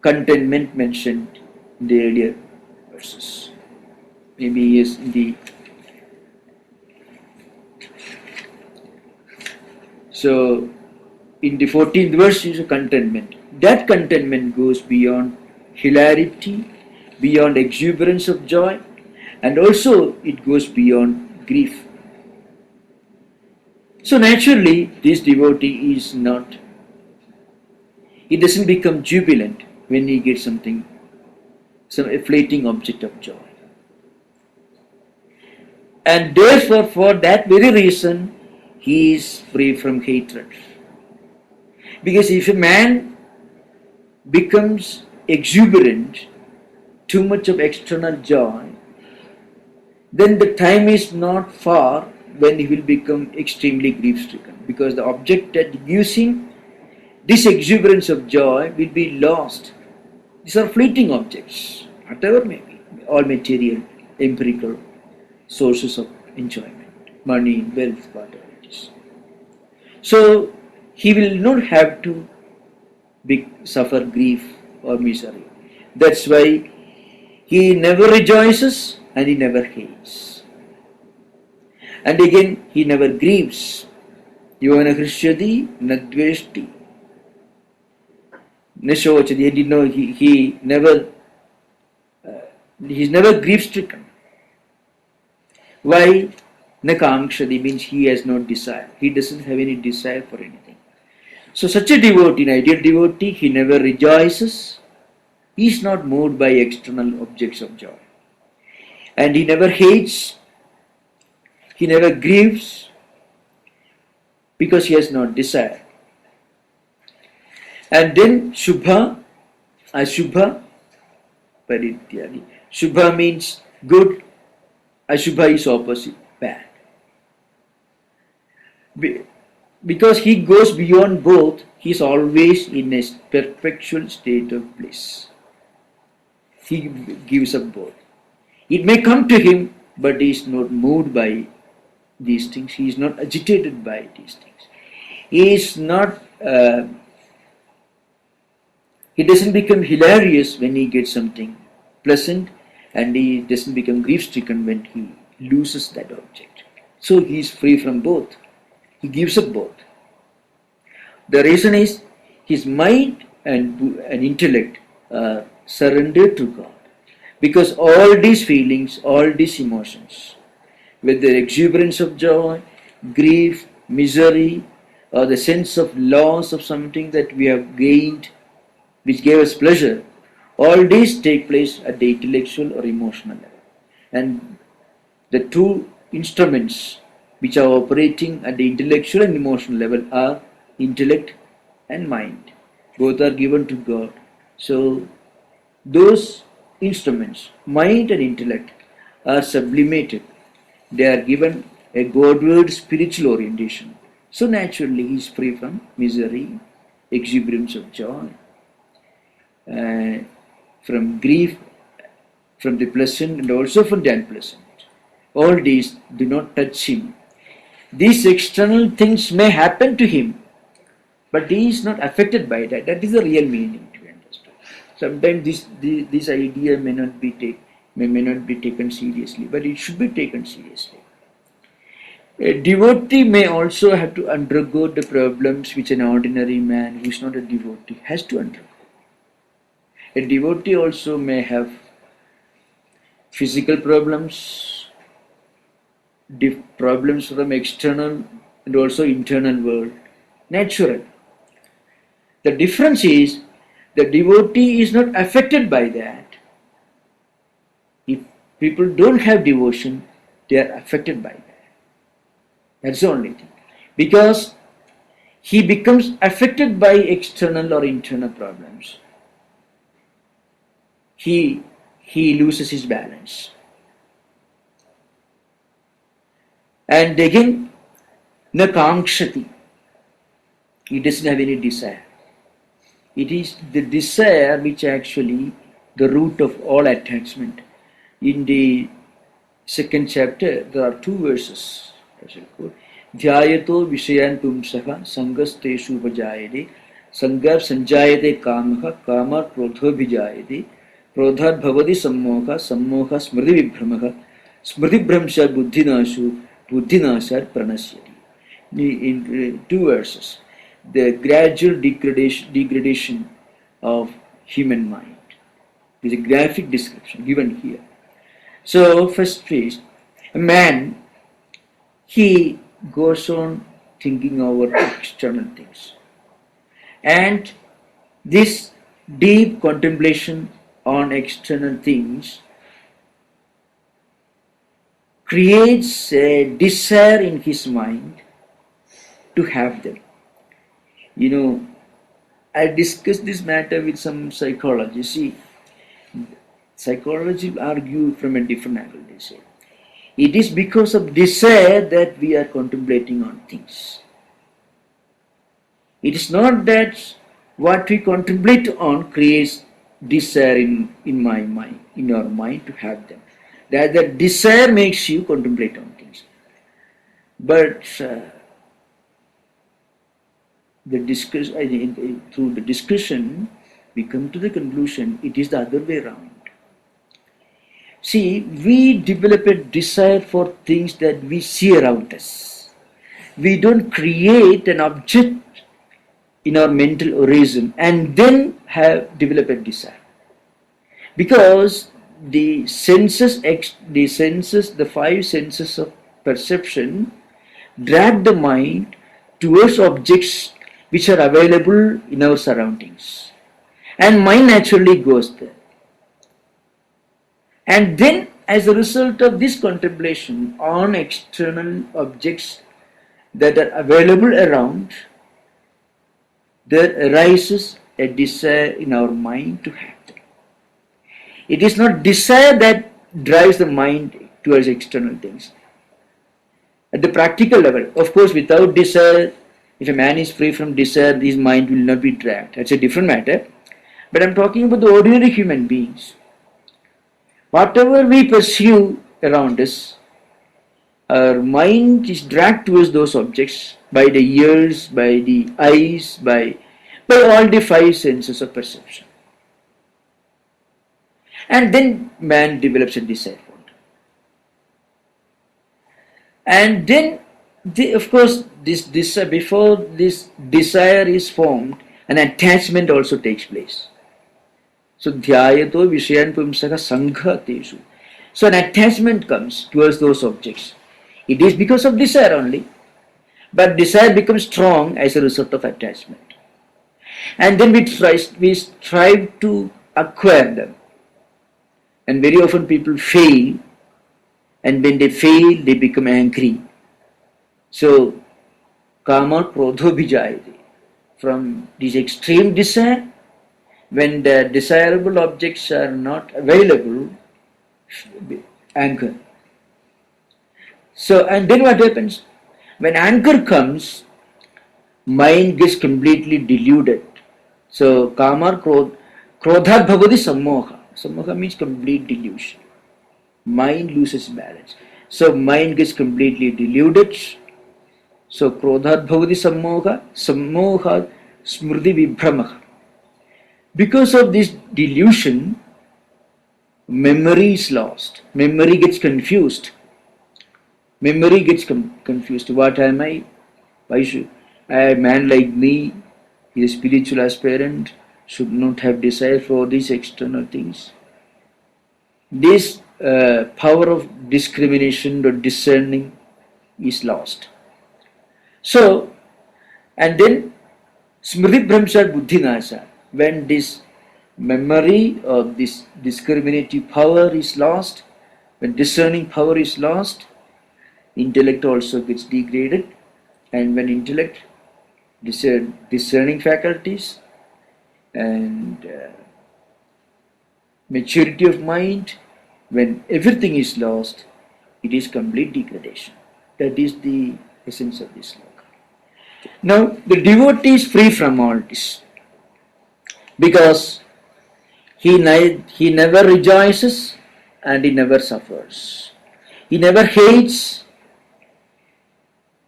contentment mentioned in the earlier verses. Maybe yes, in the so in the 14th verse is a contentment. That contentment goes beyond hilarity, beyond exuberance of joy, and also it goes beyond grief. So naturally, this devotee is not, he doesn't become jubilant when he gets something, a fleeting object of joy. And therefore, for that very reason, he is free from hatred. Because if a man becomes exuberant, too much of external joy, then the time is not far when he will become extremely grief-stricken. Because the object that gives him this exuberance of joy will be lost. These are fleeting objects, whatever may be, all material, empirical sources of enjoyment, money, wealth, whatever it is. So he will not have to suffer grief or misery. That's why he never rejoices and he never hates. And again, he never grieves. Yona hrishyati nadveshti. Nashowachadi, and he's never grief stricken. Why? Nakamkshadi means he has no desire. He doesn't have any desire for anything. So such a devotee, an ideal devotee, he never rejoices. He is not moved by external objects of joy. And he never hates. He never grieves because he has no desire. And then Shubha, Ashubha, Parityagi. Shubha means good. Ashubha is opposite, bad. Because he goes beyond both, he is always in a perpetual state of bliss. He gives up both. It may come to him, but he is not moved by these things. He is not agitated by these things. He is not. He doesn't become hilarious when he gets something pleasant, and he doesn't become grief-stricken when he loses that object. So he is free from both. He gives up both. The reason is his mind and intellect are surrendered to God. Because all these feelings, all these emotions, whether exuberance of joy, grief, misery, or the sense of loss of something that we have gained, which gave us pleasure, all these take place at the intellectual or emotional level. And the two instruments which are operating at the intellectual and emotional level are intellect and mind. Both are given to God. So those instruments, mind and intellect, are sublimated. They are given a Godward spiritual orientation. So naturally he is free from misery, exuberance of joy, from grief, from the pleasant and also from the unpleasant. All these do not touch him. These external things may happen to him, but he is not affected by that. That is the real meaning to be understood. Sometimes this idea may not be taken seriously, but it should be taken seriously. A devotee may also have to undergo the problems which an ordinary man who is not a devotee has to undergo. A devotee also may have physical problems, problems from external and also internal world, natural. The difference is the devotee is not affected by that. If people don't have devotion, they are affected by that. That's the only thing. Because he becomes affected by external or internal problems. He loses his balance. And again, na kankshati. He doesn't have any desire. It is the desire which actually the root of all attachment. In the second chapter, there are two verses. Dhyayato vishayan pumsaha sangasteshu vajayade sangar sanjayate kamaha kama krodho vijayade krodhat bhavati sammoha sammoha smriti vibhramaha smriti vibhramsha buddhinashu buddhinasar pranasyati. In two verses, the gradual degradation of human mind. There is a graphic description given here. So first is a man, he goes on thinking over external things. And this deep contemplation on external things creates a desire in his mind to have them. You know, I discussed this matter with some psychologists. See, psychology argue from a different angle. They say it is because of desire that we are contemplating on things. It is not that what we contemplate on creates desire in my mind, in your mind to have them. That the desire makes you contemplate on things. But through the discussion, we come to the conclusion it is the other way around. See, we develop a desire for things that we see around us. We don't create an object in our mental horizon and then have developed a desire. Because the the five senses of perception drag the mind towards objects which are available in our surroundings. And mind naturally goes there. And then, as a result of this contemplation on external objects that are available around, there arises a desire in our mind to have them. It is not desire that drives the mind towards external things. At the practical level, of course, without desire, if a man is free from desire, his mind will not be dragged. That's a different matter. But I'm talking about the ordinary human beings. Whatever we pursue around us, our mind is dragged towards those objects by the ears, by the eyes, by all the five senses of perception. And then man develops a desire for it. And then, of course, before this desire is formed, an attachment also takes place. So, dhyayato vishayan pumsaka sangha teshu. So, an attachment comes towards those objects. It is because of desire only. But desire becomes strong as a result of attachment. And then we strive to acquire them. And very often people fail. And when they fail, they become angry. So, kama krodho vijayate. From this extreme desire, when the desirable objects are not available, anger. So, and then what happens? When anger comes, mind gets completely deluded. So, kama krodhat bhavati sammoha. Sammoha means complete delusion. Mind loses balance. So, mind gets completely deluded. So, krodhat bhavati sammoha, sammoha smriti vibhramaha. Because of this delusion, memory is lost. Memory gets confused. Memory gets confused. What am I? Why should a man like me, a spiritual aspirant, should not have desire for these external things? This power of discrimination or discerning is lost. So, and then smriti bhramsha buddhi nasa. When this memory or this discriminative power is lost, when discerning power is lost, intellect also gets degraded. And when intellect, discerning faculties and maturity of mind, when everything is lost, it is complete degradation. That is the essence of this sloka. Now, the devotee is free from all this, because he never rejoices and he never suffers. He never hates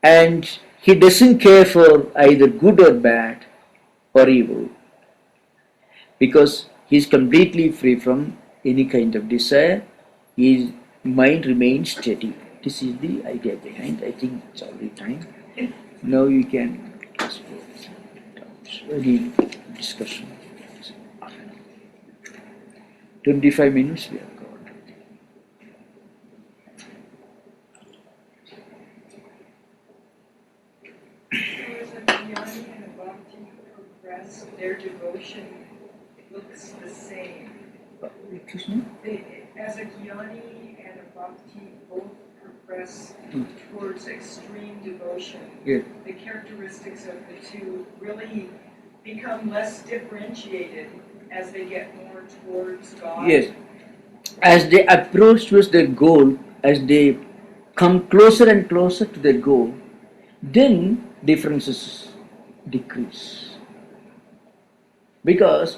and he doesn't care for either good or bad or evil, because he is completely free from any kind of desire. His mind remains steady. This is the idea behind. I think it's already time. Now you can ask for any discussion. 25 minutes we have got. As a jnani and a bhakti progress, their devotion looks the same. As a jnani and a bhakti both progress towards extreme devotion, Yeah. the characteristics of the two really become less differentiated as they get more towards God. Yes. As they approach towards their goal, as they come closer and closer to their goal, then differences decrease. Because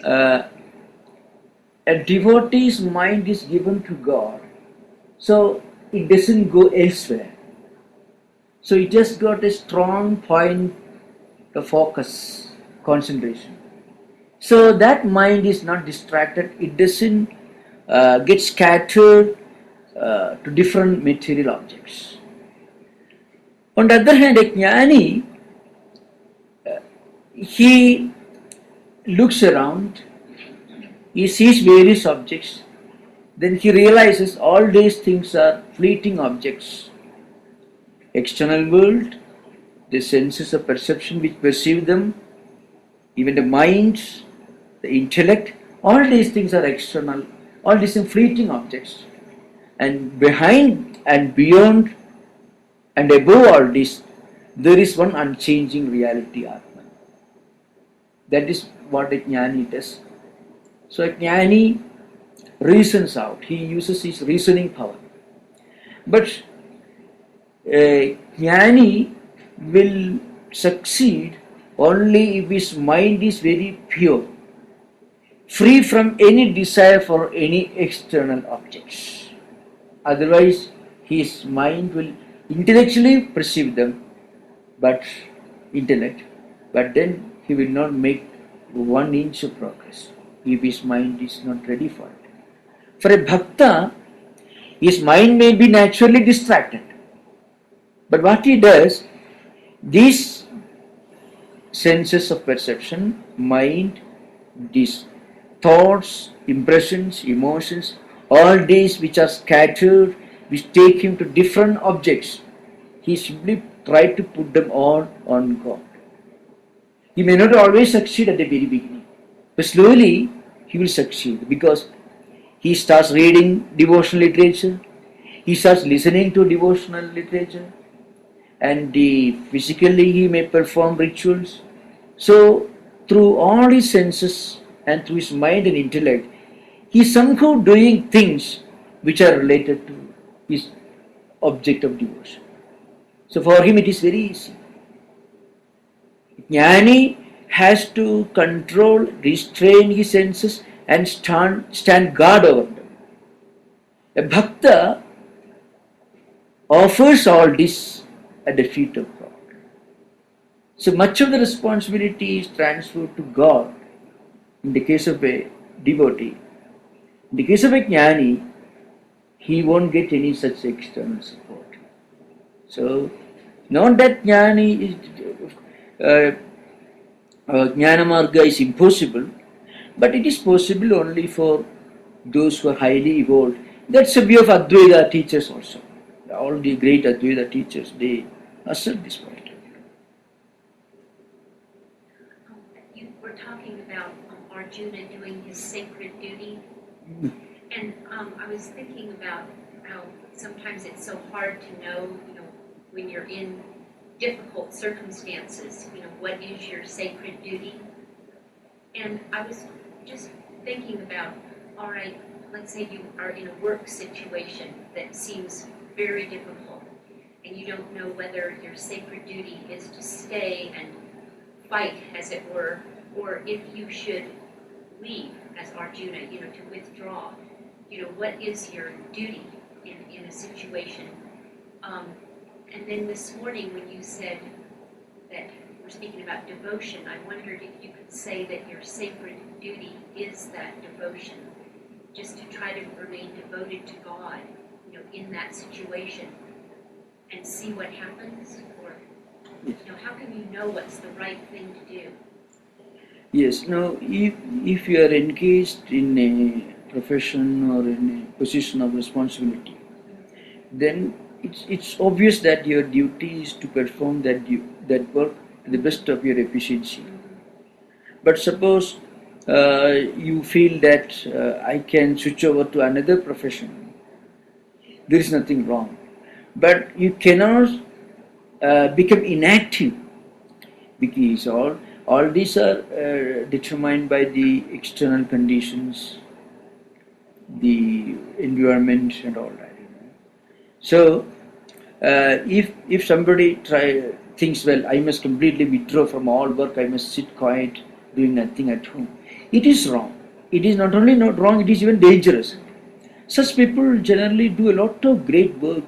a devotee's mind is given to God, so it doesn't go elsewhere. So it just got a strong point of focus, concentration. So that mind is not distracted, it doesn't get scattered to different material objects. On the other hand, a jnani he looks around, he sees various objects, then he realizes all these things are fleeting objects. External world, the senses of perception which perceive them, even the mind, the intellect, all these things are external, all these are fleeting objects. And behind and beyond and above all this, there is one unchanging reality, Atman. That is what a jnani does. So a jnani reasons out, he uses his reasoning power. But a jnani will succeed only if his mind is very pure, free from any desire for any external objects. Otherwise, his mind will intellectually perceive them, but then he will not make 1 inch of progress if his mind is not ready for it. For a bhakta, his mind may be naturally distracted, but what he does, these senses of perception, mind, these thoughts, impressions, emotions, all these which are scattered, which take him to different objects, he simply tries to put them all on God. He may not always succeed at the very beginning, but slowly he will succeed because he starts reading devotional literature, he starts listening to devotional literature, and physically he may perform rituals. So through all his senses and through his mind and intellect, he is somehow doing things which are related to his object of devotion. So for him it is very easy. Jnani has to control, restrain his senses and stand guard over them. A bhakta offers all this at the feet of God. So much of the responsibility is transferred to God in the case of a devotee. In the case of a jnani, he won't get any such external support. So, not that jnani is, jnana marga is impossible, but it is possible only for those who are highly evolved. That's the view of Advaita teachers also. All the great Advaita teachers, they assert this point. You were talking about Arjuna doing his sacred duty, and I was thinking about how sometimes it's so hard to know, when you're in difficult circumstances, what is your sacred duty? And I was just thinking about, all right, let's say you are in a work situation that seems very difficult, and you don't know whether your sacred duty is to stay and fight, as it were, or if you should leave, as Arjuna, to withdraw. What is your duty in a situation? And then this morning when you said that we're speaking about devotion, I wondered if you could say that your sacred duty is that devotion, just to try to remain devoted to God, in that situation and see what happens, or how can you know what's the right thing to do? Yes, now if you are engaged in a profession or in a position of responsibility, then it's obvious that your duty is to perform that work to the best of your efficiency. But suppose you feel that I can switch over to another profession, there is nothing wrong. But you cannot become inactive, because all these are determined by the external conditions, the environment and all that. So if somebody thinks, well, I must completely withdraw from all work, I must sit quiet, doing nothing at home, it is wrong. It is not only not wrong, it is even dangerous. Such people generally do a lot of great work,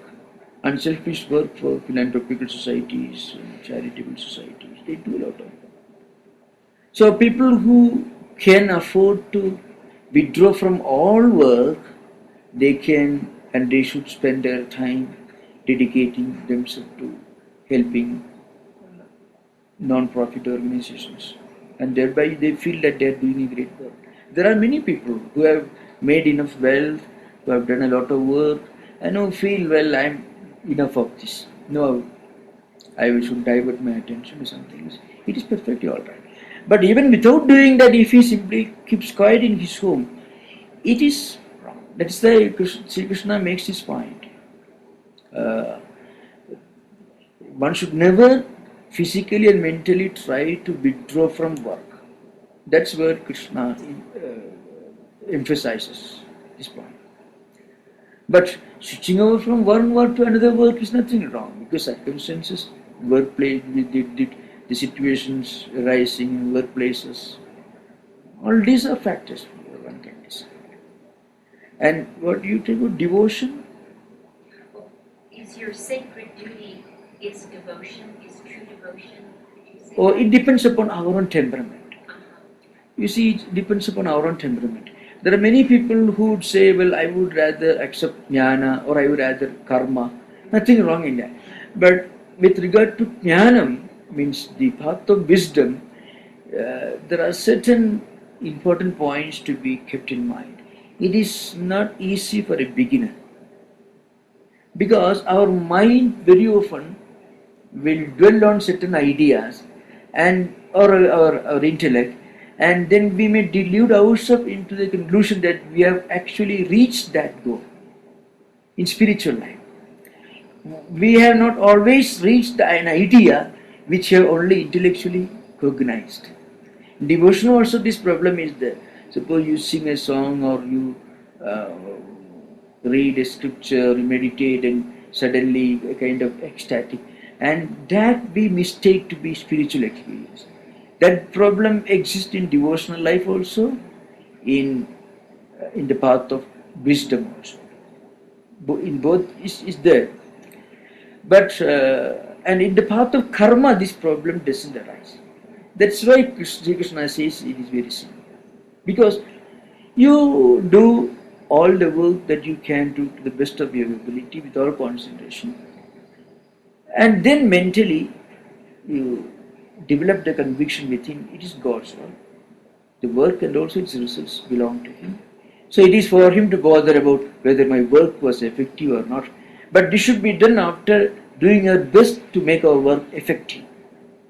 unselfish work for philanthropical societies, charitable societies. They do a lot of work. So people who can afford to withdraw from all work, they can and they should spend their time dedicating themselves to helping non-profit organizations, and thereby they feel that they are doing a great work. There are many people who have made enough wealth, who have done a lot of work, and who feel, well, I'm enough of this. No, I should divert my attention to something else. It is perfectly all right. But even without doing that, if he simply keeps quiet in his home, it is wrong. That's why Sri Krishna makes this point. Uh, one should never physically and mentally try to withdraw from work. That's where Krishna emphasizes this point. But switching over from one work to another work is nothing wrong, because circumstances, workplace, the situations arising in workplaces, all these are factors one can decide. And what do you take about devotion? Is your sacred duty is devotion, is true devotion? Would you say Or that? it depends upon our own temperament. Uh-huh. You see, it depends upon our own temperament. There are many people who would say, well, I would rather accept jnana or I would rather karma. Nothing wrong in that. But with regard to jnanam, means the path of wisdom, there are certain important points to be kept in mind. It is not easy for a beginner, because our mind very often will dwell on certain ideas and or our intellect, and then we may delude ourselves into the conclusion that we have actually reached that goal in spiritual life. We have not always reached an idea which we have only intellectually cognized. Devotion also, this problem is there. Suppose you sing a song or you read a scripture, you meditate, and suddenly a kind of ecstatic, and that we mistake to be spiritual experience. That problem exists in devotional life also, in the path of wisdom also. In both is there. But and in the path of karma, this problem doesn't arise. That's why Sri Krishna says it is very simple. Because you do all the work that you can do to the best of your ability with all concentration, and then mentally you develop the conviction within, it is God's work. The work and also its results belong to Him. So it is for Him to bother about whether my work was effective or not. But this should be done after doing our best to make our work effective.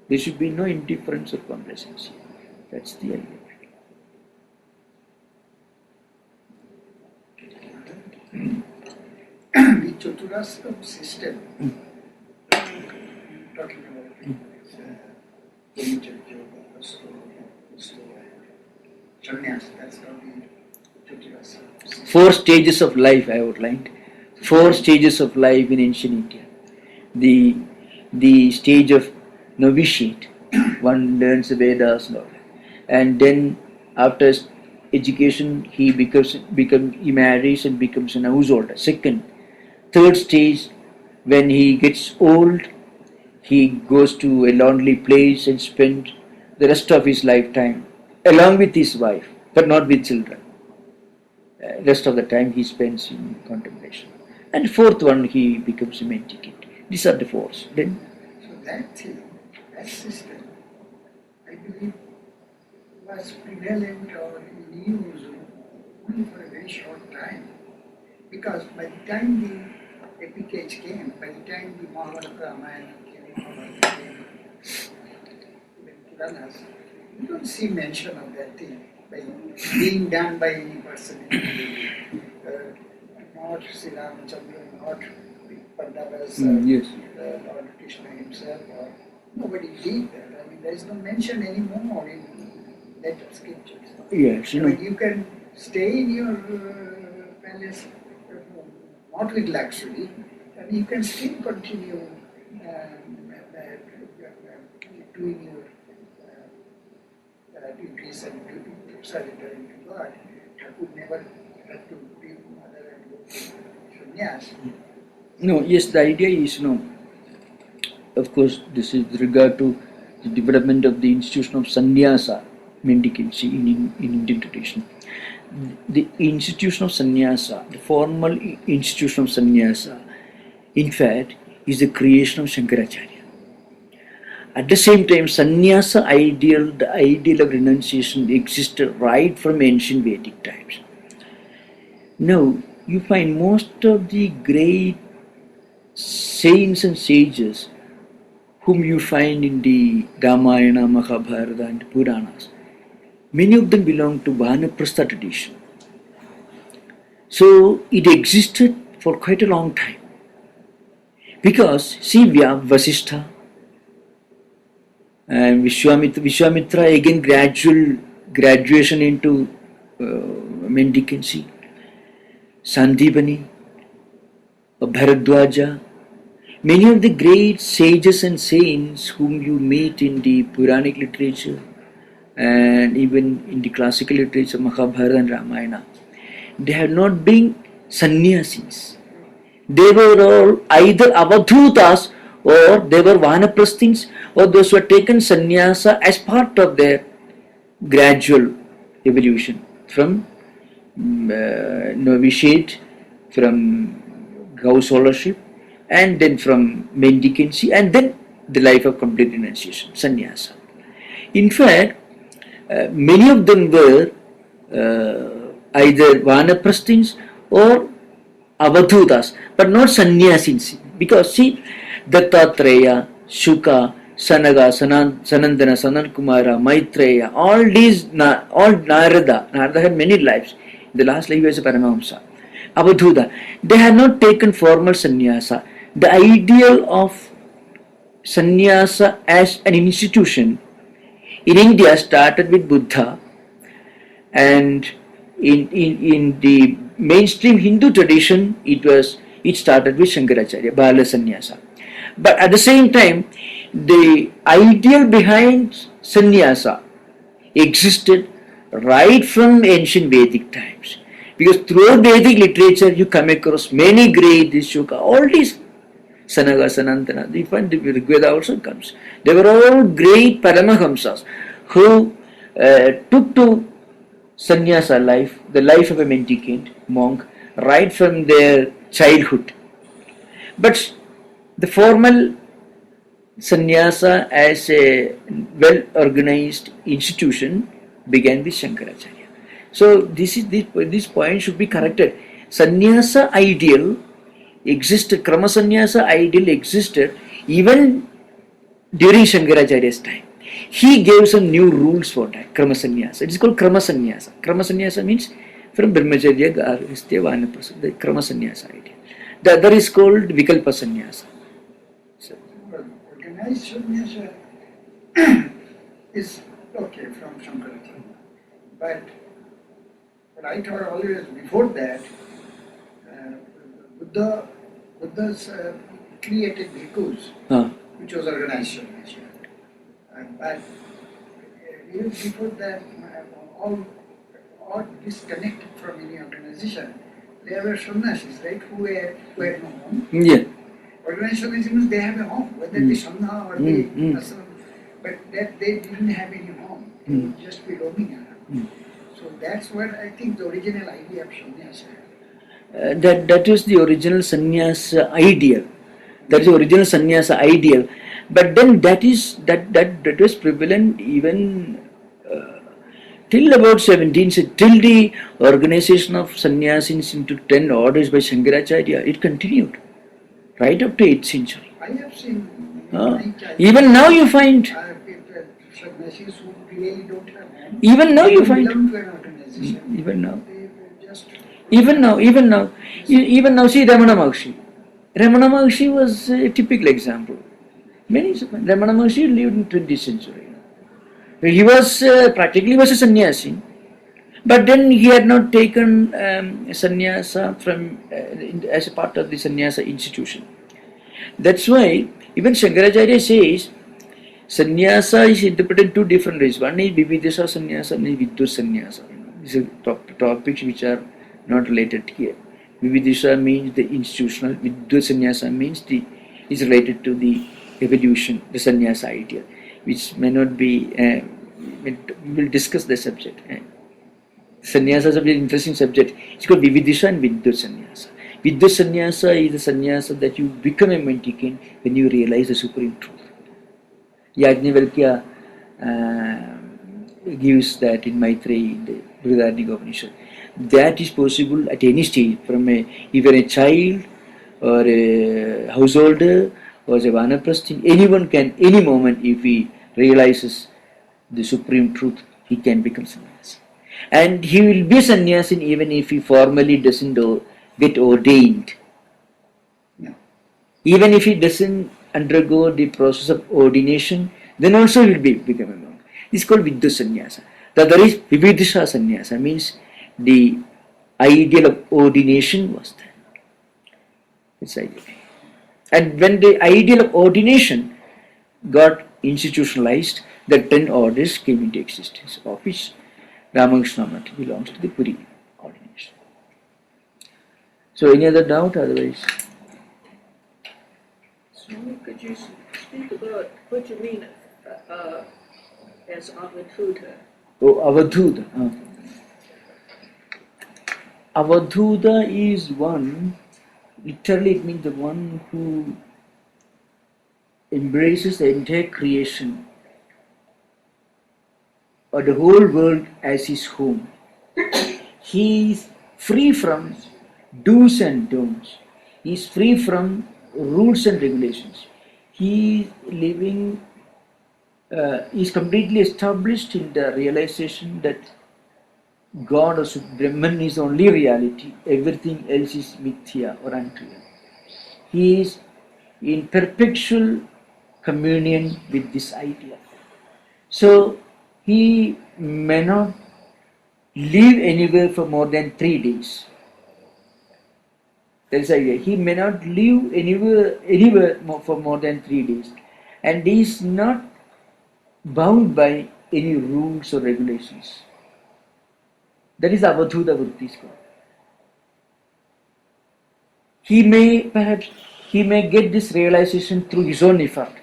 There should be no indifference or complacency. That's the idea. The Chaturasram system, talking about sannyas, that's not the Chaturasram system. 4 stages of life I outlined. 4 stages of life in ancient India. The stage of novitiate, one learns the Vedas and all that. And then after education he marries and becomes an householder. Second, third stage, when he gets old, he goes to a lonely place and spends the rest of his lifetime along with his wife, but not with children. Rest of the time he spends in contemplation. And fourth one, he becomes a mendicant. These are the 4. Then, So that thing, that system, I believe, was prevalent or in use only for a very short time. Because by the time the epic age came, by the time the Mahabharata, Ramayana came, even Puranas, you don't see mention of that thing by being done by any person. Not Sri Ramachandra, not Pandavas, yes. Lord Krishna himself, or nobody did that. I mean, there is no mention anymore in later scriptures. Yes, I mean, you can stay in your palace, not with luxury, and you can still continue doing your duties and surrendering to God. Thakur never had to leave mother and go to sannyas. No, yes, the idea is, of course, this is with regard to the development of the institution of sannyasa, mendicancy in Indian tradition. The institution of sannyasa, the formal institution of sannyasa, in fact, is the creation of Shankaracharya. At the same time, sannyasa ideal, the ideal of renunciation existed right from ancient Vedic times. Now, you find most of the great saints and sages whom you find in the Ramayana, Mahabharata and Puranas, many of them belong to Vanaprastha tradition. So it existed for quite a long time. Because see, Vasishtha and Vishwamitra again graduation into mendicancy, Sandipani, Bharadwaja, many of the great sages and saints whom you meet in the Puranic literature and even in the classical literature, Mahabharata and Ramayana, they had not been sannyasis. They were all either avadhutas or they were vanaprasthins or those who had taken sannyasa as part of their gradual evolution from novitiate, from householdership, and then from mendicancy, and then the life of complete renunciation, sannyasa. In fact, many of them were either vanaprasthins or avadhutas, but not sannyasis. Because see, Dattatreya, Shuka, Sanaga, Sanandana, Sanankumara, Maitreya, all these, all Narada had many lives. The last life he was a Paramahamsa. Avadhuta, they had not taken formal sannyasa. The ideal of sannyasa as an institution in India started with Buddha, and in the mainstream Hindu tradition it started with Shankaracharya, Bala Sannyasa. But at the same time, the ideal behind sannyasa existed right from ancient Vedic times. Because throughout Vedic literature you come across many great Shuka, all these Sanaga, Sanantana, you find the Rigveda also comes. They were all great Paramahamsas who took to sannyasa life, the life of a mendicant monk, right from their childhood. But the formal sannyasa as a well-organized institution began with Shankaracharya. So this point should be corrected. Sannyasa ideal existed, Krama Sannyasa ideal existed even during Shankaracharya's time. He gave some new rules for that, Krama Sannyasa. It is called Krama Sannyasa. Krama Sannyasa means from Brahmacharya, Garhastya, Vanaprastha, the Krama Sannyasa ideal. The other is called Vikalpa Sannyasa. So, organized sannyasa is okay from Shankaracharya. But what I thought always before that, Buddha's created bhikkhus, which was organized sannyasa. But even before that, all disconnected from any organization, there were sannyasis, right, who had no home. yeah. Organized sannyasi means they have a home, whether they sannha or they asana, but that they didn't have any home. They would just be roaming around. So that's what I think the original idea of sannyasa. That was the original sannyasa ideal. That is the original sannyasa ideal. But then that was prevalent even till about 17th, till the organization of sannyasis into 10 orders by Shankaracharya. It continued right up to 8th century. I have seen Even now you find. sannyasis who really don't have home. Even now you They find. belong to an organization. Even now. They just Even now, see Ramana Maharshi. Ramana Maharshi was a typical example. Ramana Maharshi lived in 20th century. He was practically was a sannyasi, but then he had not taken sannyasa from as a part of the sannyasa institution. That's why even Shankaracharya says sannyasa is interpreted in two different ways. One is Vividesha sannyasa and Vidur sannyasa. These are topics which are not related here. Vividesha means the institutional, Vidur sannyasa means is related to the evolution, the sannyasa idea, which may not be, we will discuss the subject. Sannyasa is a very interesting subject. It's called Vividesha and Vidur sannyasa. Vidur sannyasa is the sannyasa that you become a mendicant when you realize the supreme truth. Yajnavalkya gives that in Maitreyi, in the Brihadaranyaka Upanishad. That is possible at any stage, from even a child or a householder or a vanaprastha. Anyone can, any moment, if he realizes the supreme truth, he can become sannyasi. And he will be sannyasi even if he formally doesn't get ordained. No. Even if he doesn't undergo the process of ordination, then also he will become a monk. This is called Vidya Sannyasa. The other is Vividisha Sannyasa, means the ideal of ordination was there. It's ideal. And when the ideal of ordination got institutionalized, the 10 orders came into existence, of which Ramakrishna Math belongs to the Puri ordination. So, any other doubt? Otherwise, Swami, could you speak about what you mean as avadhuta? oh, Avadhuta. Avadhuta is one, literally it means the one who embraces the entire creation or the whole world as his home. He is free from do's and don'ts. He is free from rules and regulations. He is living, is completely established in the realization that God or Brahman is only reality, everything else is mithya or unreal. He is in perpetual communion with this idea. So he may not live anywhere for more than 3 days. That is the idea. He may not live anywhere for more than 3 days. And he is not bound by any rules or regulations. That is Avadhuta Vritti. He may get this realization through his own effort,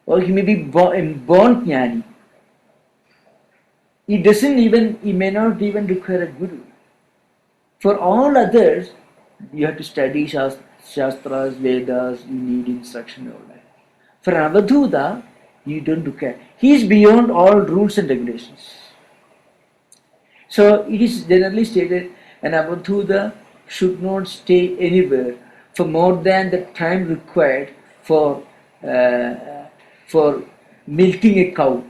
or he may be born jnani. He may not even require a guru. For all others, you have to study Shastras, Vedas, you need instruction and all that. For Avadhuta, you don't require. He is beyond all rules and regulations. So it is generally stated an Avadhuta should not stay anywhere for more than the time required for milking a cow.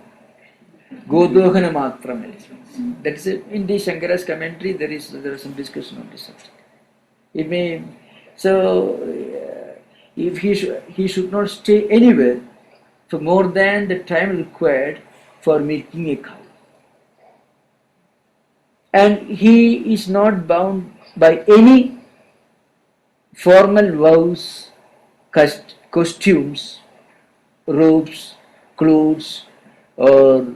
Godohana matram. That's it. In the Shankara's commentary, there is some discussion on this subject. It may if he should not stay anywhere for more than the time required for milking a cow. And he is not bound by any formal vows, costumes, robes, clothes, or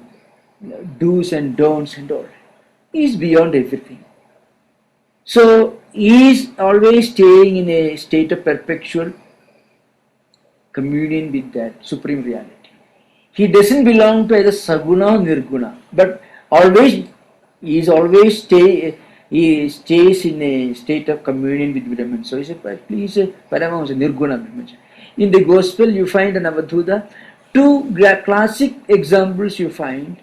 do's and don'ts and all. He is beyond everything. So he is always staying in a state of perpetual communion with that supreme reality. He doesn't belong to either Saguna or Nirguna, but he stays in a state of communion with Brahman. So he said, please, Paramahamsa, Nirguna Brahman. In the Gospel, you find an Avadhuta. 2 classic examples you find.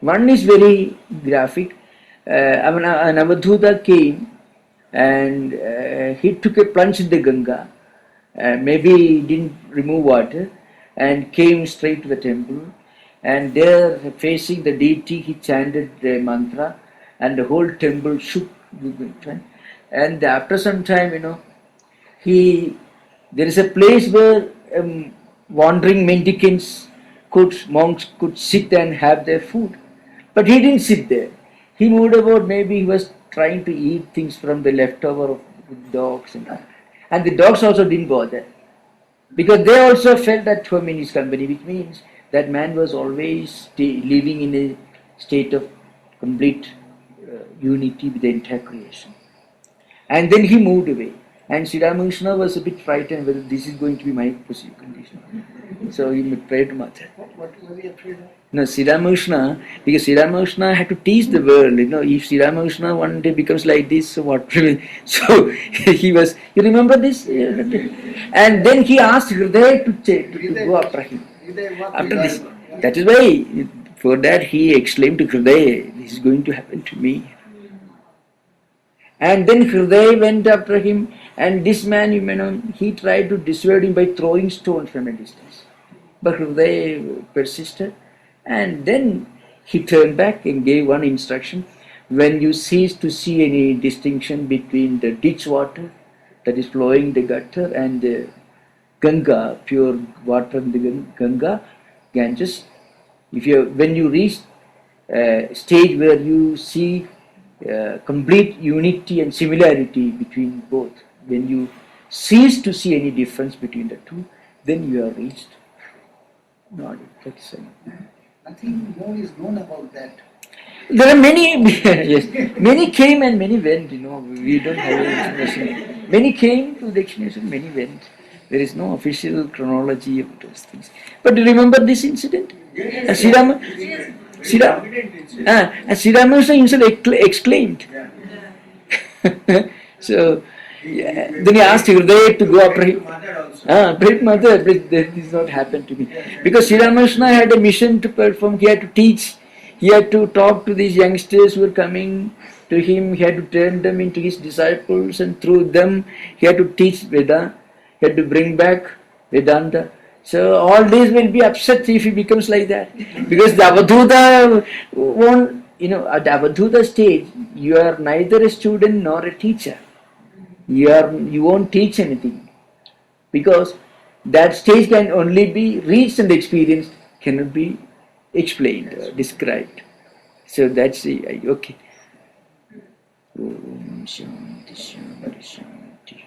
One is very graphic. An Avadhuta came and he took a plunge in the Ganga. Maybe he didn't remove water and came straight to the temple. And there, facing the deity, he chanted the mantra, and the whole temple shook. And after some time, there is a place where wandering mendicants, monks could sit and have their food. But he didn't sit there. He moved about, maybe he was trying to eat things from the leftover of the dogs. And the dogs also didn't bother. Because they also felt at home in his company, which means that man was always living in a state of complete unity with the entire creation. And then he moved away. And Sri Ramakrishna was a bit frightened whether this is going to be my condition. So he prayed to Mother. What were we afraid of? No, Sri Ramakrishna, because Sri Ramakrishna had to teach the world, if Sri Ramakrishna one day becomes like this, so what? So he was, you remember this? And then he asked Hriday to go after him. After this, That is why, for that he exclaimed to Hriday, this is going to happen to me. And then Hriday went after him, and this man, he tried to dissuade him by throwing stones from a distance. But Hriday persisted, and then he turned back and gave one instruction. When you cease to see any distinction between the ditch water that is flowing the gutter and the Ganga, pure water in the Ganga, Ganges, when you reach a stage where you see complete unity and similarity between both, when you cease to see any difference between the two, then you have reached. No, that's Nothing more is known about that. there are many, yes, many came and many went, we don't have any information. Many came to the explanation, many went. There is no official chronology of those things. But remember this incident? Sri Ramakrishna himself exclaimed. So, then he asked Hriday to go after him. Great mother, this did not happen to me. Because Sri Ramakrishna had a mission to perform, he had to teach, he had to talk to these youngsters who were coming to him, he had to turn them into his disciples, and through them he had to teach Veda, he had to bring back Vedanta. So all these will be upset if he becomes like that. Because the Avadhuta won't, at the Avadhuta stage, you are neither a student nor a teacher. You won't teach anything. Because that stage can only be reached and experienced, cannot be explained or described. So that's okay. Om Shanti Shanti Shanti.